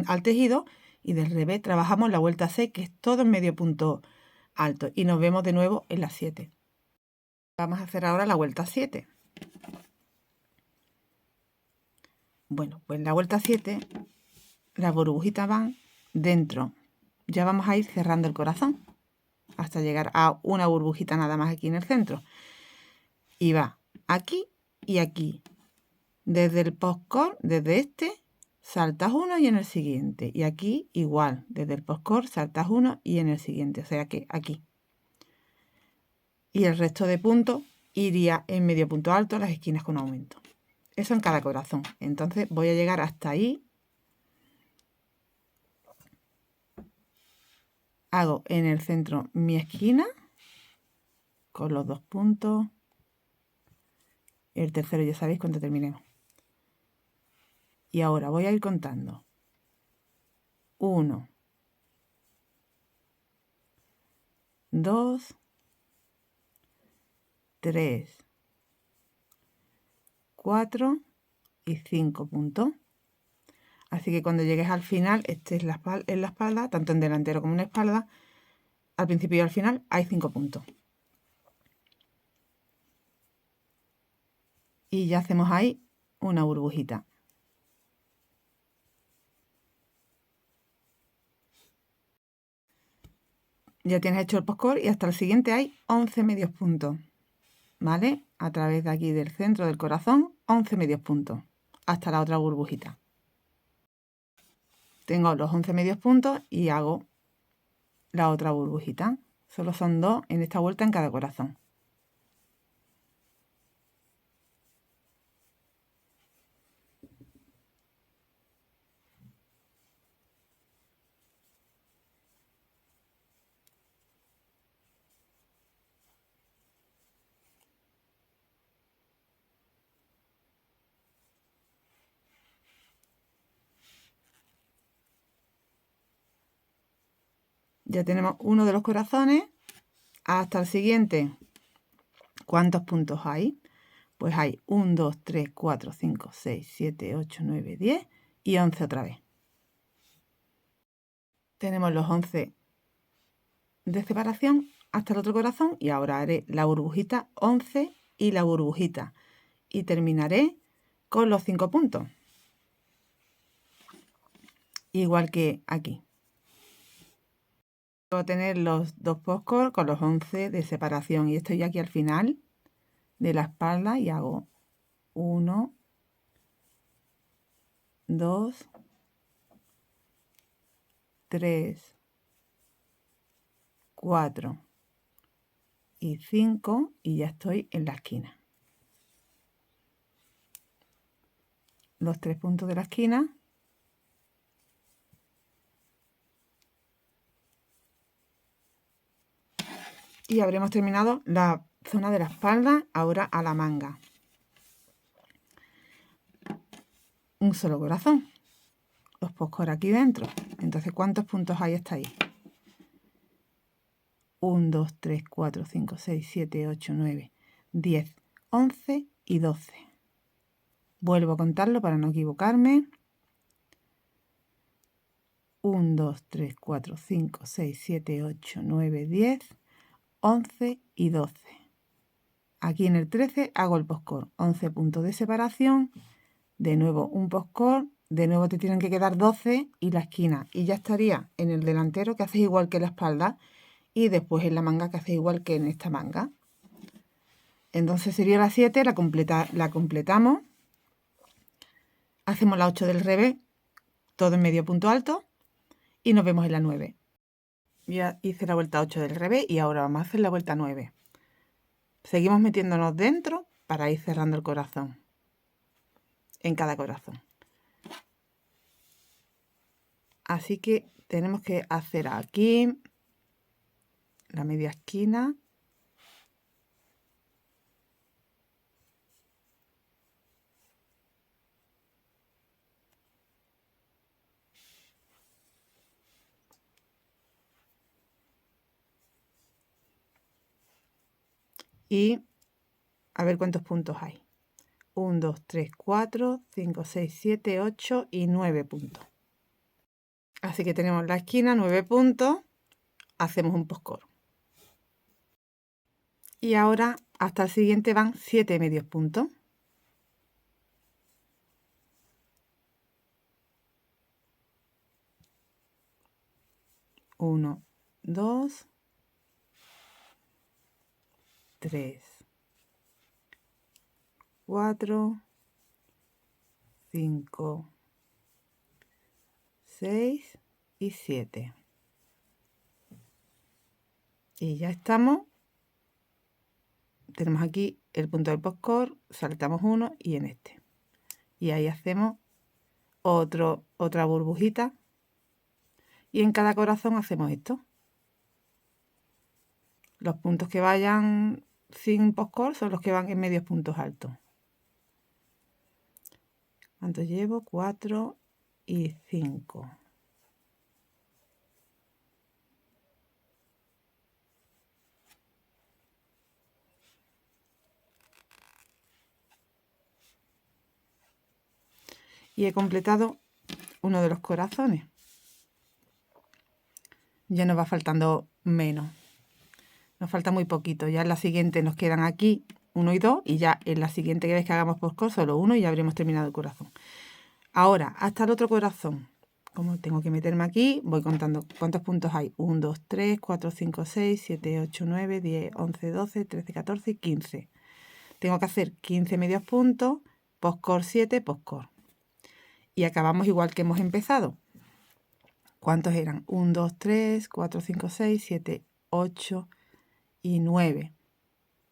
al tejido y del revés trabajamos la vuelta 6, que es todo en medio punto alto. Y nos vemos de nuevo en la 7. Vamos a hacer ahora la vuelta 7. Bueno, pues en la vuelta 7, las burbujitas van dentro. Ya vamos a ir cerrando el corazón hasta llegar a una burbujita nada más aquí en el centro. Y va aquí y aquí. Desde el postcor, desde este, saltas uno y en el siguiente. Y aquí igual, desde el postcor saltas uno y en el siguiente. O sea que aquí. Y el resto de puntos iría en medio punto alto, las esquinas con aumento. Eso en cada corazón. Entonces voy a llegar hasta ahí. Hago en el centro mi esquina con los 2 puntos. El tercero ya sabéis cuando terminemos. Y ahora voy a ir contando. 1, 2, 3, 4 y 5 puntos. Así que cuando llegues al final, este es en la espalda, tanto en delantero como en espalda, al principio y al final hay 5 puntos. Y ya hacemos ahí una burbujita. Ya tienes hecho el postcor y hasta el siguiente hay 11 medios puntos, ¿vale? A través de aquí del centro del corazón, 11 medios puntos, hasta la otra burbujita. Tengo los 11 medios puntos y hago la otra burbujita. Solo son 2 en esta vuelta en cada corazón. Ya tenemos uno de los corazones. Hasta el siguiente. ¿Cuántos puntos hay? Pues hay 1, 2, 3, 4, 5, 6, 7, 8, 9, 10 y 11 otra vez. Tenemos los 11 de separación hasta el otro corazón y ahora haré la burbujita 11 y la burbujita y terminaré con los 5 puntos, igual que aquí. Voy a tener los 2 postcor con los 11 de separación y estoy aquí al final de la espalda y hago 1, 2, 3, 4 y 5 y ya estoy en la esquina. Los 3 puntos de la esquina. Y habremos terminado la zona de la espalda, ahora a la manga. Un solo corazón. Los postcor aquí dentro. Entonces, ¿cuántos puntos hay hasta ahí? 1, 2, 3, 4, 5, 6, 7, 8, 9, 10, 11 y 12. Vuelvo a contarlo para no equivocarme. 1, 2, 3, 4, 5, 6, 7, 8, 9, 10, 11 y 12. Aquí en el 13 hago el postcor. 11 puntos de separación. De nuevo un postcor. De nuevo te tienen que quedar 12 y la esquina. Y ya estaría en el delantero, que haces igual que la espalda. Y después en la manga, que haces igual que en esta manga. Entonces sería la 7, la completamos. Hacemos la 8 del revés, todo en medio punto alto. Y nos vemos en la 9. Ya hice la vuelta 8 del revés y ahora vamos a hacer la vuelta 9. Seguimos metiéndonos dentro para ir cerrando el corazón. En cada corazón. Así que tenemos que hacer aquí la media esquina. Y a ver cuántos puntos hay. 1, 2, 3, 4, 5, 6, 7, 8 y 9 puntos. Así que tenemos la esquina, 9 puntos. Hacemos un postcor. Y ahora hasta el siguiente van 7 medios puntos. 1, 2, 3, 4, 5, 6 y 7. Y ya estamos. Tenemos aquí el punto del postcor, saltamos uno y en este. Y ahí hacemos otra burbujita. Y en cada corazón hacemos esto. Los puntos que vayan sin postcor son los que van en medios puntos altos. ¿Cuántos llevo? 4 y 5. Y he completado uno de los corazones. Ya nos va faltando menos. Nos falta muy poquito. Ya en la siguiente nos quedan aquí 1 y 2. Y ya en la siguiente que veis que hagamos postcor solo 1 y ya habremos terminado el corazón. Ahora, hasta el otro corazón. Como tengo que meterme aquí, voy contando cuántos puntos hay. 1, 2, 3, 4, 5, 6, 7, 8, 9, 10, 11, 12, 13, 14 y 15. Tengo que hacer 15 medios puntos, postcor 7, postcor. Y acabamos igual que hemos empezado. ¿Cuántos eran? 1, 2, 3, 4, 5, 6, 7, 8 y 9.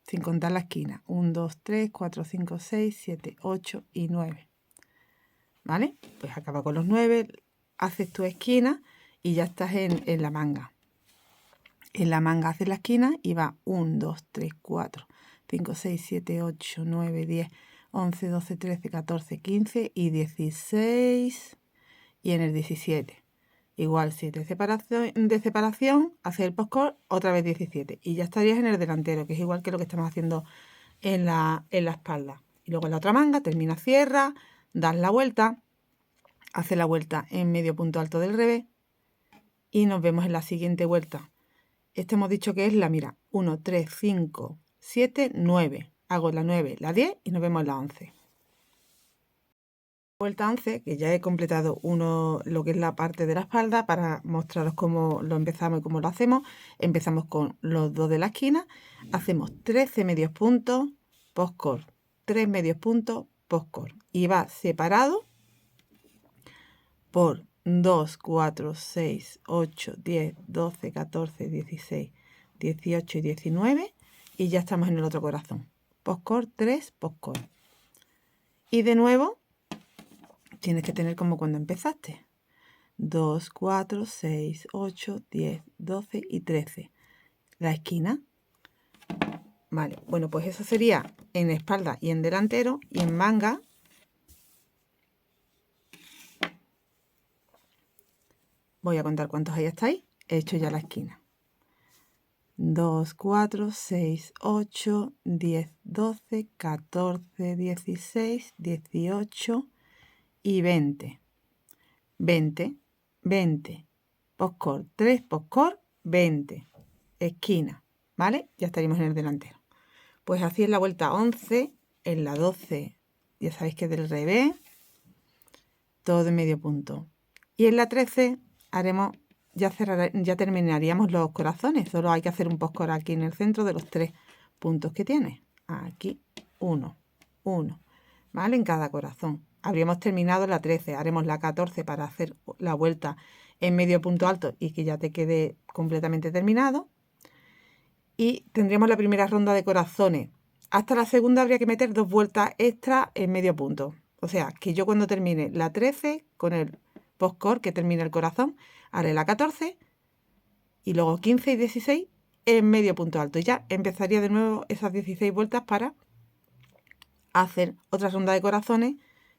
Sin contar la esquina. 1, 2, 3, 4, 5, 6, 7, 8 y 9. ¿Vale? Pues acaba con los 9. Haces tu esquina y ya estás en la manga. En la manga haces la esquina y va 1, 2, 3, 4, 5, 6, 7, 8, 9, 10, 11, 12, 13, 14, 15 y 16. Y en el 17. Igual 7 de separación, haces el postcor, otra vez 17. Y ya estarías en el delantero, que es igual que lo que estamos haciendo en la espalda. Y luego en la otra manga, termina, cierra, das la vuelta. Hace la vuelta en medio punto alto del revés y nos vemos en la siguiente vuelta Este hemos dicho que es la, mira, 1, 3, 5, 7, 9. Hago la 9, la 10 y nos vemos la 11. Vuelta 11, que ya he completado lo que es la parte de la espalda para mostraros cómo lo empezamos y cómo lo hacemos. Empezamos con los dos de la esquina, hacemos 13 medios puntos, post-cord, 3 medios puntos, post-cord. Y va separado por 2, 4, 6, 8, 10, 12, 14, 16, 18 y 19. Y ya estamos en el otro corazón. Post-cord, 3, post-cord. Y de nuevo, tienes que tener como cuando empezaste. 2, 4, 6, 8, 10, 12 y 13. La esquina. Vale, bueno, pues eso sería en espalda y en delantero. Y en manga, voy a contar cuántos hay hasta ahí. He hecho ya la esquina. 2, 4, 6, 8, 10, 12, 14, 16, 18 y 20. 20, 20. Post-cord, 3 post-cord, 20. Esquina, ¿vale? Ya estaríamos en el delantero. Pues así es la vuelta 11, en la 12, ya sabéis que es del revés, todo en medio punto. Y en la 13 haremos, ya terminaríamos los corazones, solo hay que hacer un post-cord aquí en el centro de los 3 puntos que tiene. Aquí, 1, 1, ¿vale? En cada corazón. Habríamos terminado la 13, haremos la 14 para hacer la vuelta en medio punto alto y que ya te quede completamente terminado. Y tendríamos la primera ronda de corazones. Hasta la segunda habría que meter 2 vueltas extra en medio punto. O sea, que yo cuando termine la 13 con el post-cord que termine el corazón, haré la 14 y luego 15 y 16 en medio punto alto. Y ya empezaría de nuevo esas 16 vueltas para hacer otra ronda de corazones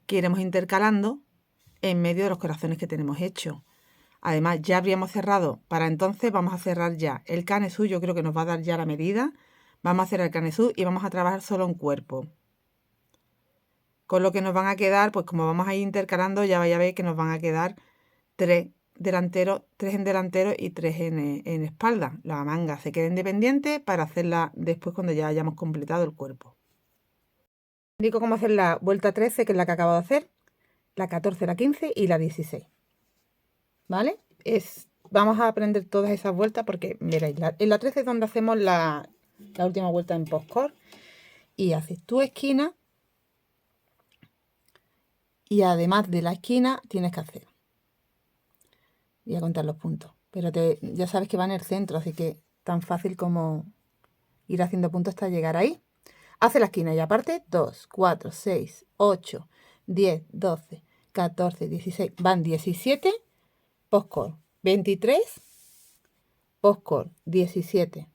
que iremos intercalando en medio de los corazones que tenemos hechos. Además, ya habríamos cerrado, para entonces vamos a cerrar ya el canesú, yo creo que nos va a dar ya la medida. Vamos a hacer el canesú y vamos a trabajar solo en cuerpo. Con lo que nos van a quedar, pues como vamos a ir intercalando, ya vais a ver que nos van a quedar 3 delanteros, 3 en delantero y 3 en espalda. La manga se queda independiente para hacerla después cuando ya hayamos completado el cuerpo. Indico cómo hacer la vuelta 13, que es la que acabo de hacer, la 14, la 15 y la 16. ¿Vale? Vamos a aprender todas esas vueltas porque, veréis, en la 13 es donde hacemos la última vuelta en post-cord y haces tu esquina y además de la esquina tienes que hacer. Voy a contar los puntos, pero ya sabes que va en el centro, así que tan fácil como ir haciendo puntos hasta llegar ahí. Hace la esquina y aparte 2, 4, 6, 8, 10, 12, 14, 16, van 17 post-cord. 23, post-cord, 17,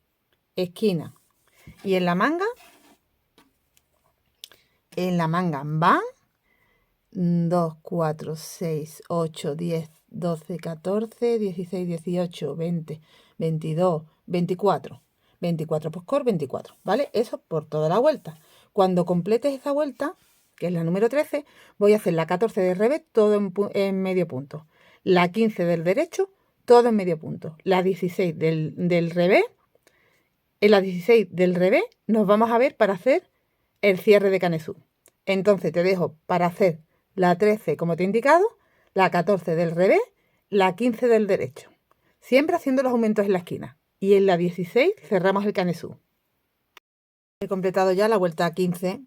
esquina. Y en la manga van 2, 4, 6, 8, 10, 12, 14, 16, 18, 20, 22, 24. 24 post-cord, 24, ¿vale? Eso por toda la vuelta. Cuando completes esa vuelta, que es la número 13, voy a hacer la 14 del revés, todo en medio punto. La 15 del derecho, todo en medio punto. La 16 del revés. En la 16 del revés nos vamos a ver para hacer el cierre de canesú. Entonces te dejo para hacer la 13 como te he indicado, la 14 del revés, la 15 del derecho. Siempre haciendo los aumentos en la esquina. Y en la 16 cerramos el canesú. He completado ya la vuelta 15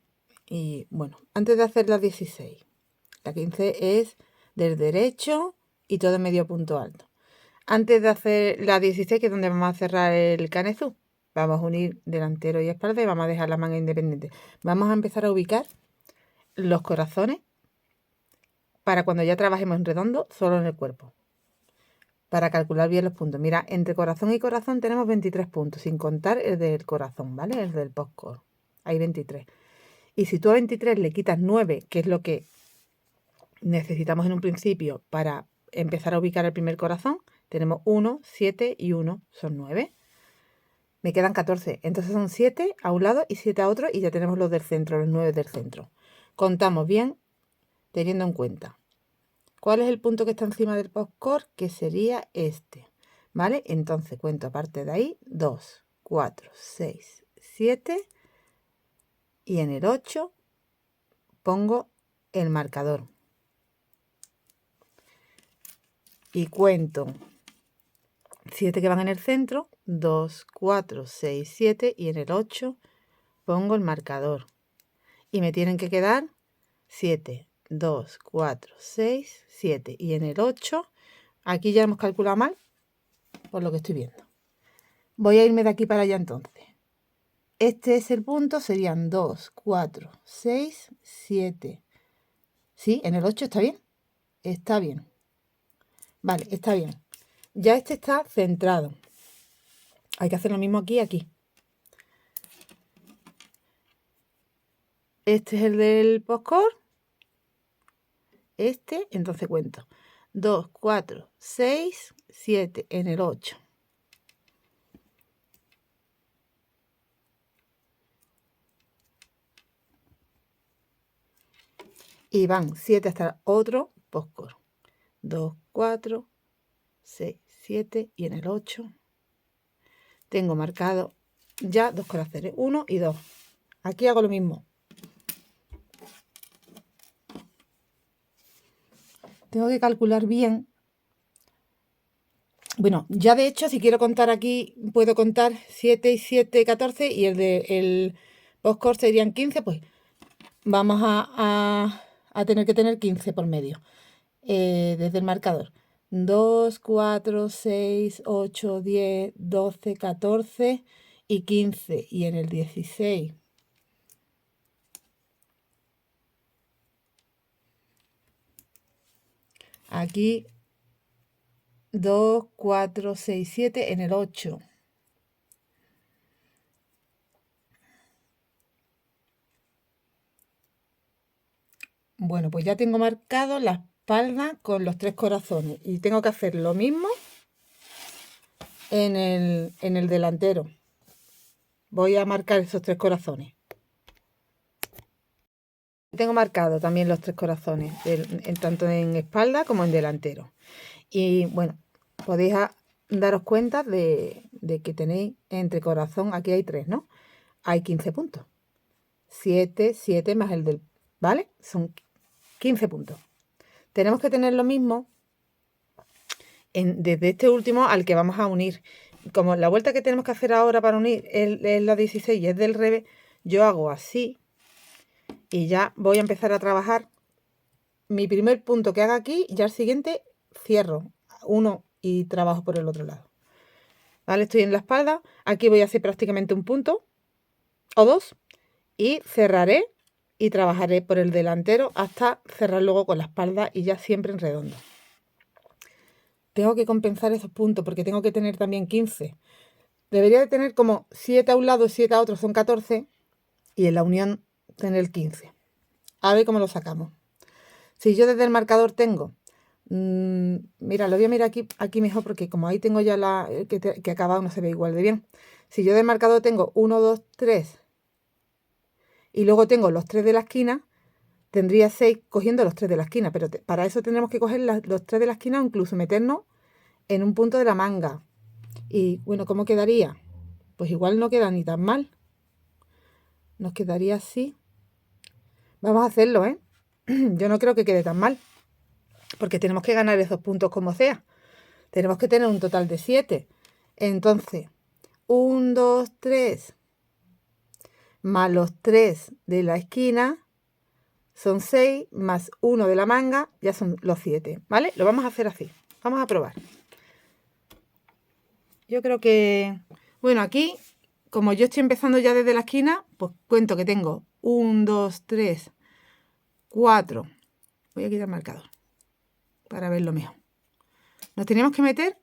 y bueno, antes de hacer la 16, la 15 es del derecho y todo en medio punto alto. Antes de hacer la 16, que es donde vamos a cerrar el canesú, vamos a unir delantero y espalda y vamos a dejar la manga independiente. Vamos a empezar a ubicar los corazones para cuando ya trabajemos en redondo, solo en el cuerpo. Para calcular bien los puntos. Mira, entre corazón y corazón tenemos 23 puntos, sin contar el del corazón, ¿vale? El del post-cord. Hay 23. Y si tú a 23 le quitas 9, que es lo que necesitamos en un principio para empezar a ubicar el primer corazón, tenemos 1, 7 y 1, son 9. Me quedan 14, entonces son 7 a un lado y 7 a otro y ya tenemos los del centro, los 9 del centro. Contamos bien teniendo en cuenta. ¿Cuál es el punto que está encima del post-cord? Que sería este. ¿vale? Entonces cuento aparte de ahí 2, 4, 6, 7 y en el 8 pongo el marcador. Y cuento 7 que van en el centro, 2, 4, 6, 7 y en el 8 pongo el marcador. Y me tienen que quedar 7, 2, 4, 6, 7 y en el 8, aquí ya hemos calculado mal, por lo que estoy viendo. Voy a irme de aquí para allá entonces. Este es el punto, serían 2, 4, 6, 7. ¿Sí? ¿En el 8 está bien? Está bien. Vale, está bien. Ya este está centrado. Hay que hacer lo mismo aquí y aquí. Este es el del postcode. Entonces cuento 2, 4, 6, 7 en el 8. Y van 7 hasta otro postcode. 2, 4, 6, 7 y en el 8 tengo marcado ya 2 corazones, 1 y 2. Aquí hago lo mismo. Tengo que calcular bien. Bueno, ya de hecho, si quiero contar aquí, puedo contar 7 y 7, 14 y el postcode serían 15, pues vamos a tener que tener 15 por medio. Desde el marcador. 2, 4, 6, 8, 10, 12, 14 y 15. Y en el 16. Aquí 2, 4, 6, 7 en el 8. Bueno, pues ya tengo marcado la espalda con los 3 corazones. Y tengo que hacer lo mismo en el delantero. Voy a marcar esos 3 corazones. Tengo marcado también los 3 corazones, tanto en espalda como en delantero. Y bueno, podéis daros cuenta de que tenéis entre corazón, aquí hay 3, ¿no? Hay 15 puntos. 7, 7 más el del, ¿vale? Son 15 puntos. Tenemos que tener lo mismo desde este último al que vamos a unir. Como la vuelta que tenemos que hacer ahora para unir es la 16 y es del revés, yo hago así y ya voy a empezar a trabajar. Mi primer punto que haga aquí, ya el siguiente cierro uno y trabajo por el otro lado. ¿Vale? Estoy en la espalda, aquí voy a hacer prácticamente un punto o 2 y cerraré y trabajaré por el delantero hasta cerrar luego con la espalda y ya siempre en redondo. Tengo que compensar esos puntos porque tengo que tener también 15. Debería de tener como 7 a un lado y 7 a otro, son 14 y en la unión tener 15. A ver cómo lo sacamos. Si yo desde el marcador tengo, mira, lo voy a mirar aquí mejor porque como ahí tengo ya la que acabado no se ve igual de bien. Si yo del marcador tengo 1, 2, 3 y luego tengo los 3 de la esquina, tendría 6 cogiendo los 3 de la esquina, pero para eso tendremos que coger los 3 de la esquina o incluso meternos en un punto de la manga. Y bueno, ¿cómo quedaría? Pues igual no queda ni tan mal. Nos quedaría así. Vamos a hacerlo, ¿eh? Yo no creo que quede tan mal, porque tenemos que ganar esos puntos como sea. Tenemos que tener un total de 7. Entonces, 1, 2, 3 más los 3 de la esquina son 6, más 1 de la manga, ya son los 7, ¿vale? Lo vamos a hacer así. Vamos a probar. Yo creo que, bueno, aquí, como yo estoy empezando ya desde la esquina, pues cuento que tengo 1, 2, 3, 4. Voy a quitar el marcador para verlo mejor. Nos tenemos que meter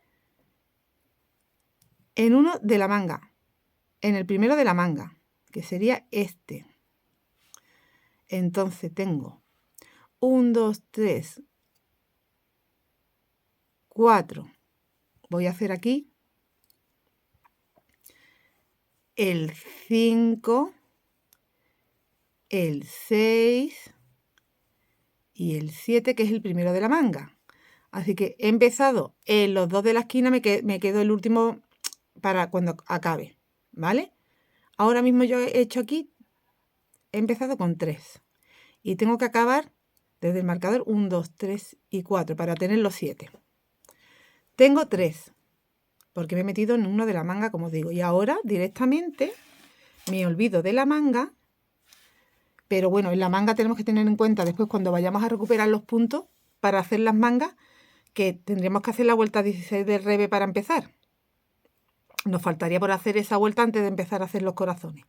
en uno de la manga, en el primero de la manga, que sería este. Entonces tengo 1, 2, 3, 4. Voy a hacer aquí el 5, el 6 y el 7, que es el primero de la manga. Así que he empezado en los dos de la esquina, me quedo el último para cuando acabe, ¿vale? Ahora mismo yo he hecho aquí, he empezado con 3 y tengo que acabar desde el marcador 1, 2, 3 y 4 para tener los 7. Tengo 3 porque me he metido en uno de la manga, como os digo, y ahora directamente me olvido de la manga, pero bueno, en la manga tenemos que tener en cuenta después cuando vayamos a recuperar los puntos para hacer las mangas, que tendríamos que hacer la vuelta 16 del reve para empezar. Nos faltaría por hacer esa vuelta antes de empezar a hacer los corazones,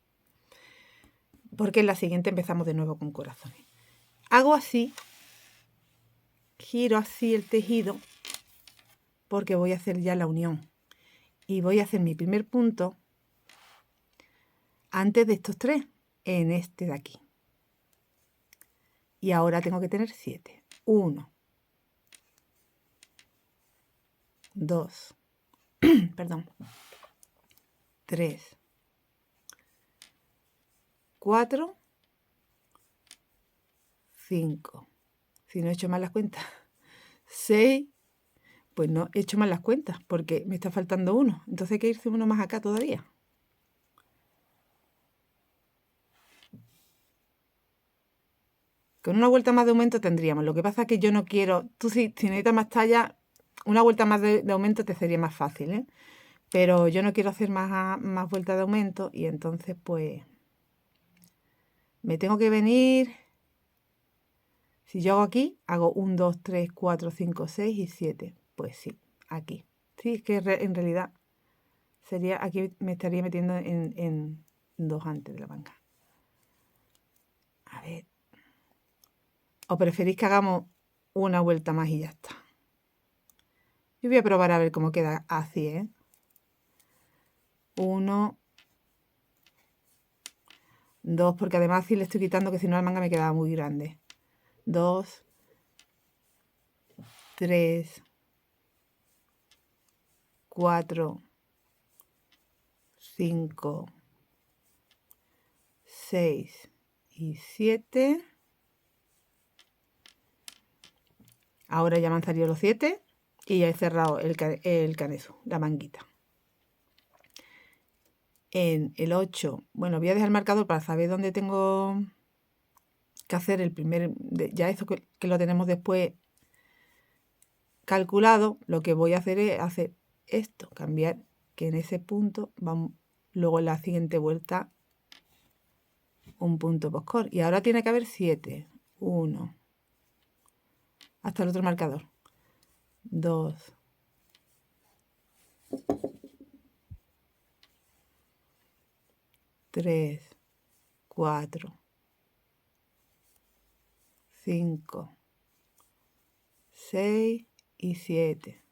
porque en la siguiente empezamos de nuevo con corazones. Hago así, giro así el tejido, porque voy a hacer ya la unión. Y voy a hacer mi primer punto antes de estos 3, en este de aquí. Y ahora tengo que tener 7. 1, 2, perdón, 3, 4, 5. Si no he hecho mal las cuentas. 6. Pues no he hecho mal las cuentas porque me está faltando uno. Entonces hay que irse uno más acá todavía. Con una vuelta más de aumento tendríamos. Lo que pasa es que yo no quiero... Tú si necesitas más talla, una vuelta más de aumento te sería más fácil, ¿eh? Pero yo no quiero hacer más vueltas de aumento y entonces pues me tengo que venir... Si yo hago aquí, hago 1, 2, 3, 4, 5, 6 y 7. Pues sí, aquí. Sí, es que en realidad sería aquí me estaría metiendo en 2 antes de la manga. A ver. ¿O preferís que hagamos una vuelta más y ya está? Yo voy a probar a ver cómo queda así, ¿eh? 1, 2, porque además así le estoy quitando que si no la manga me quedaba muy grande. 2, 3, 4, 5, 6 y 7. Ahora ya me han salido los 7 y ya he cerrado el canezo, la manguita. En el 8, bueno, voy a dejar el marcador para saber dónde tengo que hacer el primer, ya eso que lo tenemos después calculado. Lo que voy a hacer es hacer esto, cambiar que en ese punto vamos, luego en la siguiente vuelta un punto postcor. Y ahora tiene que haber 7. 1, hasta el otro marcador. 2, 3, 4, 5, 6 y 7.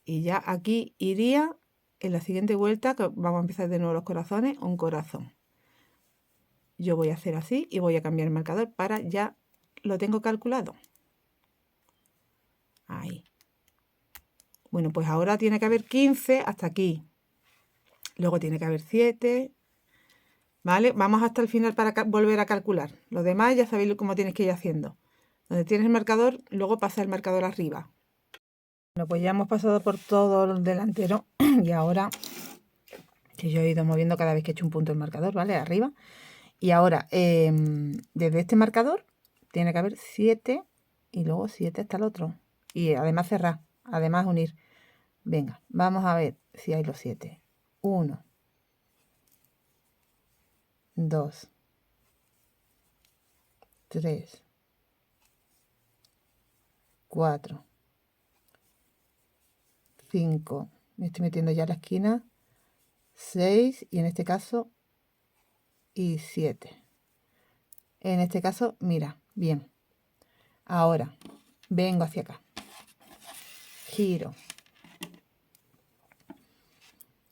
Y ya aquí iría en la siguiente vuelta, que vamos a empezar de nuevo los corazones, un corazón. Yo voy a hacer así y voy a cambiar el marcador para ya lo tengo calculado. Ahí. Bueno, pues ahora tiene que haber 15 hasta aquí. Luego tiene que haber 7. ¿Vale? Vamos hasta el final para volver a calcular. Los demás ya sabéis cómo tienes que ir haciendo. Donde tienes el marcador, luego pasa el marcador arriba. Bueno, pues ya hemos pasado por todo el delantero y ahora que yo he ido moviendo cada vez que he hecho un punto el marcador, ¿vale? Arriba. Y ahora, desde este marcador, tiene que haber 7 y luego 7 hasta el otro. Y además cerrar, además unir. Venga, vamos a ver si hay los 7. 1, 2, 3, 4, 5. Me estoy metiendo ya en la esquina. 6 y en este caso y 7. En este caso, mira, bien. Ahora vengo hacia acá. Giro.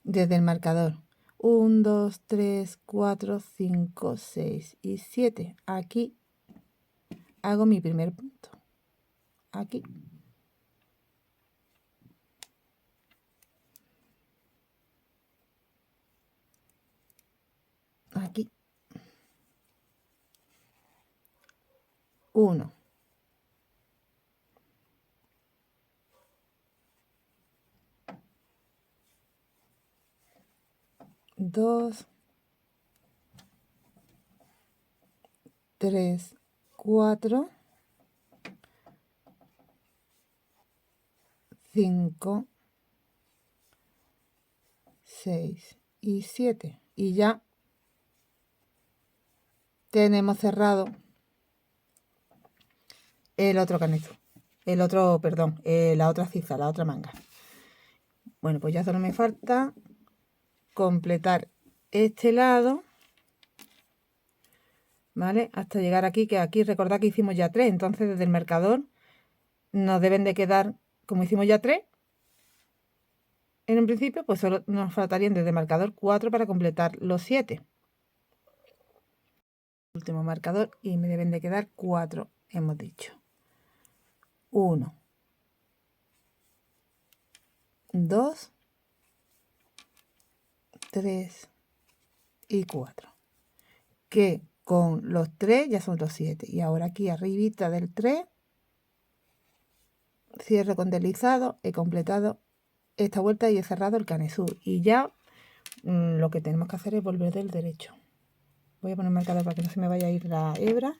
Desde el marcador. 1, 2, 3, 4, 5, 6 y 7. Aquí hago mi primer punto. Aquí. Aquí. 1, 2, 3, 4, 5, 6 y 7. Y ya tenemos cerrado el otro canezo. La otra ciza, la otra manga. Bueno, pues ya solo me falta completar este lado, ¿vale? Hasta llegar aquí, que aquí recordad que hicimos ya 3, entonces desde el marcador nos deben de quedar, como hicimos ya 3, en un principio, pues solo nos faltarían desde el marcador 4 para completar los 7. Último marcador y me deben de quedar 4, hemos dicho. 1, 2, 3 y 4. Que con los 3 ya son los 7. Y ahora aquí arribita del 3, cierre con deslizado, he completado esta vuelta y he cerrado el canesú. Y ya lo que tenemos que hacer es volver del derecho. Voy a poner un marcador para que no se me vaya a ir la hebra.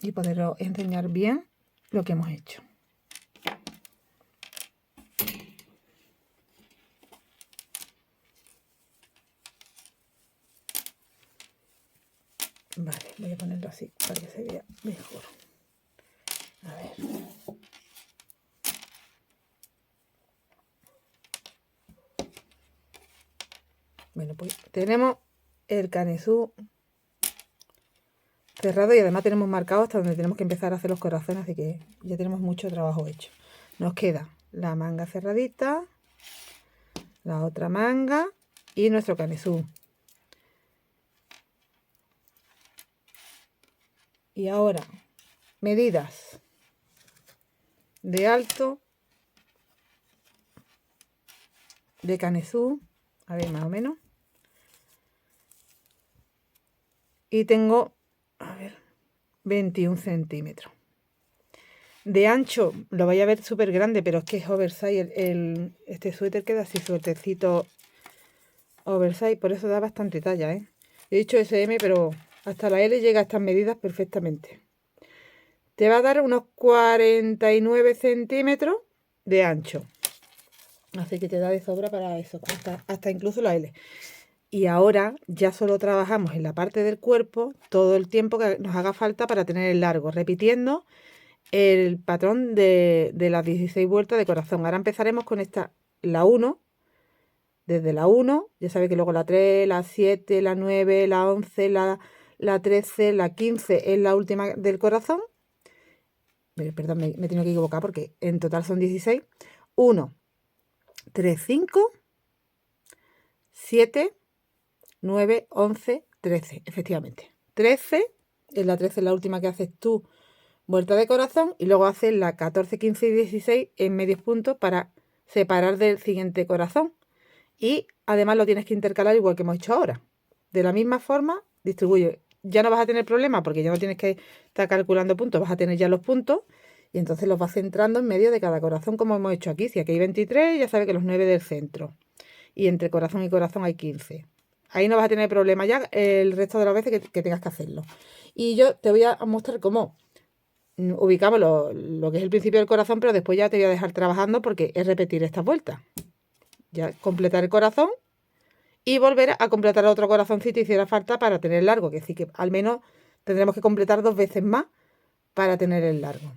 Y poderos enseñar bien lo que hemos hecho. Vale, voy a ponerlo así para que se vea mejor. A ver. Bueno, pues tenemos el canesú cerrado y además tenemos marcado hasta donde tenemos que empezar a hacer los corazones, así que ya tenemos mucho trabajo hecho. Nos queda la manga cerradita, la otra manga y nuestro canesú. Y ahora, medidas de alto de canesú, a ver, más o menos. Y tengo, a ver, 21 centímetros. De ancho, lo vais a ver súper grande, pero es que es oversize. Este suéter queda así suétercito oversize, por eso da bastante talla, ¿eh? He dicho SM, pero hasta la L llega a estas medidas perfectamente. Te va a dar unos 49 centímetros de ancho. Así que te da de sobra para eso, hasta incluso la L. Y ahora ya solo trabajamos en la parte del cuerpo todo el tiempo que nos haga falta para tener el largo, repitiendo el patrón de las 16 vueltas de corazón. Ahora empezaremos con esta, la 1, desde la 1, ya sabéis que luego la 3, la 7, la 9, la 11, la 13, la 15 es la última del corazón. Perdón, me he tenido que equivocar porque en total son 16. 1, 3, 5, 7, 9, 11, 13, efectivamente. 13, es la 13 la última que haces tú, vuelta de corazón, y luego haces la 14, 15 y 16 en medios puntos para separar del siguiente corazón. Y además lo tienes que intercalar igual que hemos hecho ahora. De la misma forma, distribuye. Ya no vas a tener problema porque ya no tienes que estar calculando puntos, vas a tener ya los puntos y entonces los vas centrando en medio de cada corazón como hemos hecho aquí. Si aquí hay 23, ya sabes que los 9 del centro. Y entre corazón y corazón hay 15. Ahí no vas a tener problema ya el resto de las veces que tengas que hacerlo. Y yo te voy a mostrar cómo ubicamos lo que es el principio del corazón, pero después ya te voy a dejar trabajando porque es repetir estas vueltas. Ya completar el corazón y volver a completar otro corazoncito si hiciera falta para tener el largo, que sí que al menos tendremos que completar 2 veces más para tener el largo.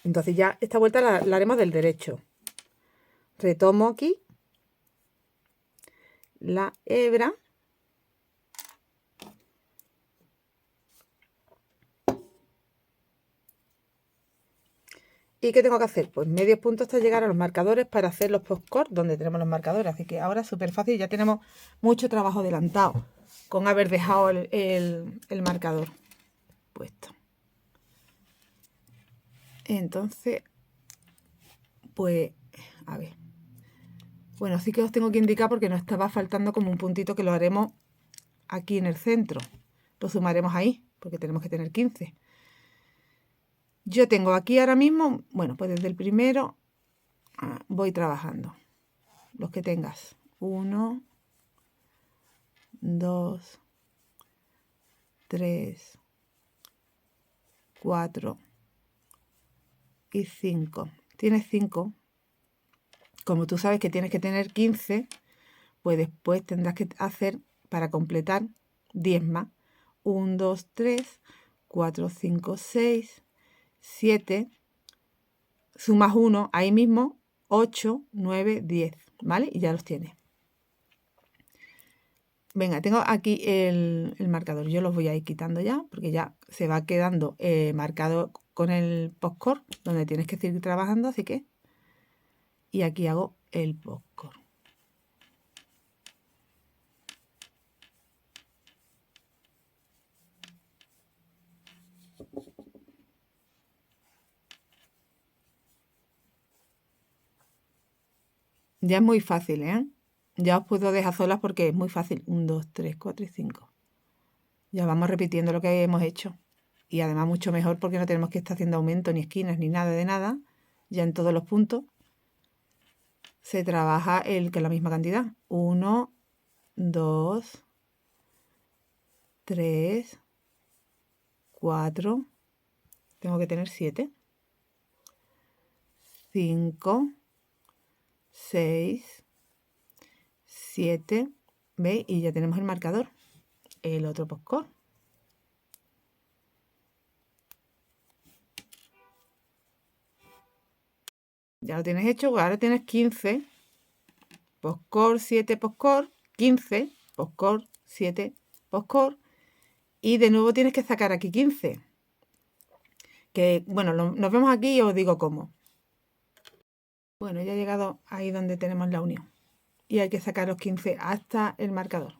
Entonces ya esta vuelta la haremos del derecho. Retomo aquí la hebra. ¿Y qué tengo que hacer? Pues medios puntos hasta llegar a los marcadores para hacer los postcord donde tenemos los marcadores. Así que ahora es súper fácil, ya tenemos mucho trabajo adelantado con haber dejado el marcador puesto. Entonces, pues, a ver. Bueno, sí que os tengo que indicar porque nos estaba faltando como un puntito que lo haremos aquí en el centro. Lo sumaremos ahí, porque tenemos que tener 15. Yo tengo aquí ahora mismo, bueno, pues desde el primero voy trabajando. los que tengas. 1, 2, 3, 4 y 5. Tienes 5. Como tú sabes que tienes que tener 15, pues después tendrás que hacer, para completar, 10 más. 1, 2, 3, 4, 5, 6, 7. Sumas 1, ahí mismo, 8, 9, 10, ¿vale? Y ya los tienes. Venga, tengo aquí el marcador. Yo los voy a ir quitando ya, porque ya se va quedando marcado con el postcard, donde tienes que seguir trabajando, así que... Y aquí hago el postcard. Ya es muy fácil, ¿eh? Ya os puedo dejar solas porque es muy fácil. 1, 2, 3, 4 y 5. Ya vamos repitiendo lo que hemos hecho. Y además mucho mejor porque no tenemos que estar haciendo aumento, ni esquinas, ni nada de nada. Ya en todos los puntos se trabaja que la misma cantidad. 1, 2, 3, 4. Tengo que tener 7. 5, 6, 7. ¿Veis? Y ya tenemos el marcador. El otro postcard. Ya lo tienes hecho, ahora tienes 15. Postcard, 7 postcard, 15, postcard, 7 postcard. Y de nuevo tienes que sacar aquí 15. Que, bueno, nos vemos aquí y os digo cómo. Bueno, ya he llegado ahí donde tenemos la unión. Y hay que sacar los 15 hasta el marcador.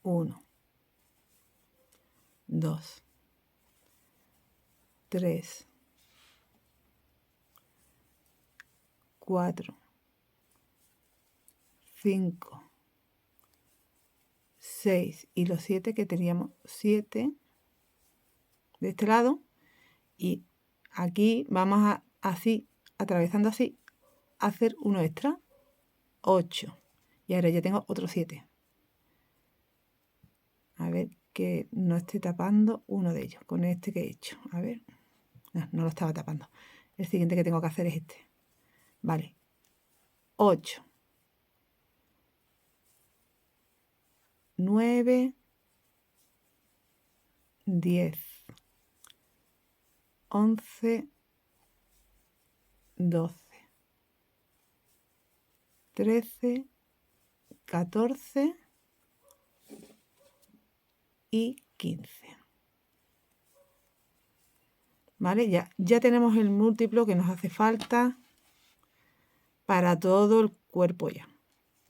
1, 2, 3, 4, 5, 6 y los 7 que teníamos 7 de este lado. Y aquí vamos a, así, atravesando así, a hacer uno extra. 8. Y ahora ya tengo otro 7. A ver que no esté tapando uno de ellos con este que he hecho. A ver. No lo estaba tapando. El siguiente que tengo que hacer es este. Vale. 8. 9. 10. 11. 12. 13. 14. Y 15. ¿Vale? Ya tenemos el múltiplo que nos hace falta para todo el cuerpo ya.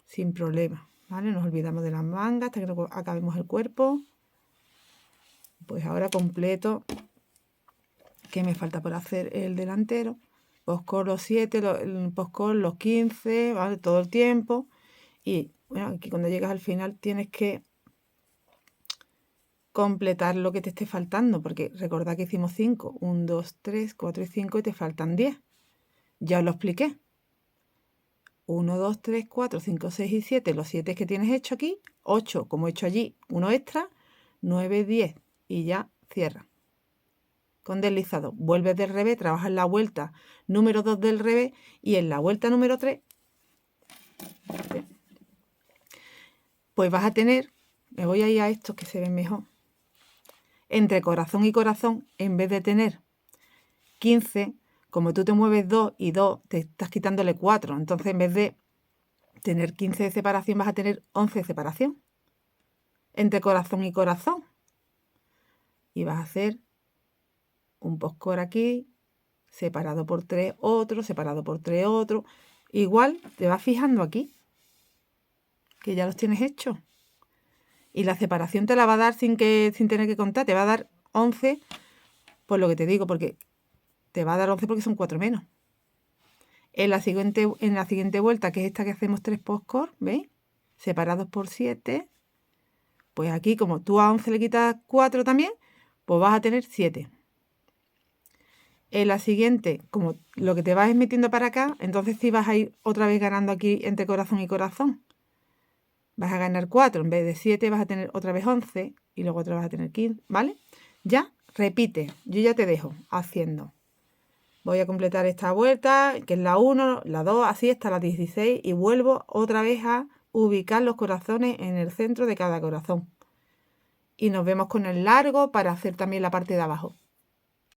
Sin problema. ¿Vale? Nos olvidamos de las mangas hasta que acabemos el cuerpo. Pues ahora completo. ¿Qué me falta por hacer? El delantero. Postcard los 7, el postcard los 15, ¿vale? Todo el tiempo. Y bueno, aquí cuando llegas al final tienes que completar lo que te esté faltando, porque recordad que hicimos 5, 1, 2, 3, 4 y 5 y te faltan 10. Ya os lo expliqué. 1, 2, 3, 4, 5, 6 y 7, los 7 que tienes hecho aquí, 8 como he hecho allí, uno extra, 9, 10 y ya cierra. Con deslizado, vuelves del revés, trabajas la vuelta número 2 del revés y en la vuelta número 3, pues vas a tener, me voy a ir a estos que se ven mejor, entre corazón y corazón, en vez de tener 15, como tú te mueves 2 y 2, te estás quitándole 4. Entonces, en vez de tener 15 de separación, vas a tener 11 de separación. Entre corazón y corazón. Y vas a hacer un postcard aquí, separado por 3 otro, separado por 3 otro. Igual te vas fijando aquí, que ya los tienes hechos. Y la separación te la va a dar sin tener que contar. Te va a dar 11, por lo que te digo, porque te va a dar 11 porque son 4 menos. En la siguiente vuelta, que es esta que hacemos 3 postcard, ¿veis? Separados por 7, Pues aquí, como tú a 11 le quitas 4 también, pues vas a tener 7. En la siguiente, como lo que te vas es metiendo para acá, entonces sí vas a ir otra vez ganando aquí entre corazón y corazón. Vas a ganar 4, en vez de 7 vas a tener otra vez 11 y luego otra vas a tener 15, ¿vale? Ya, repite, yo ya te dejo haciendo. Voy a completar esta vuelta, que es la 1, la 2, así hasta la 16 y vuelvo otra vez a ubicar los corazones en el centro de cada corazón. Y nos vemos con el largo para hacer también la parte de abajo.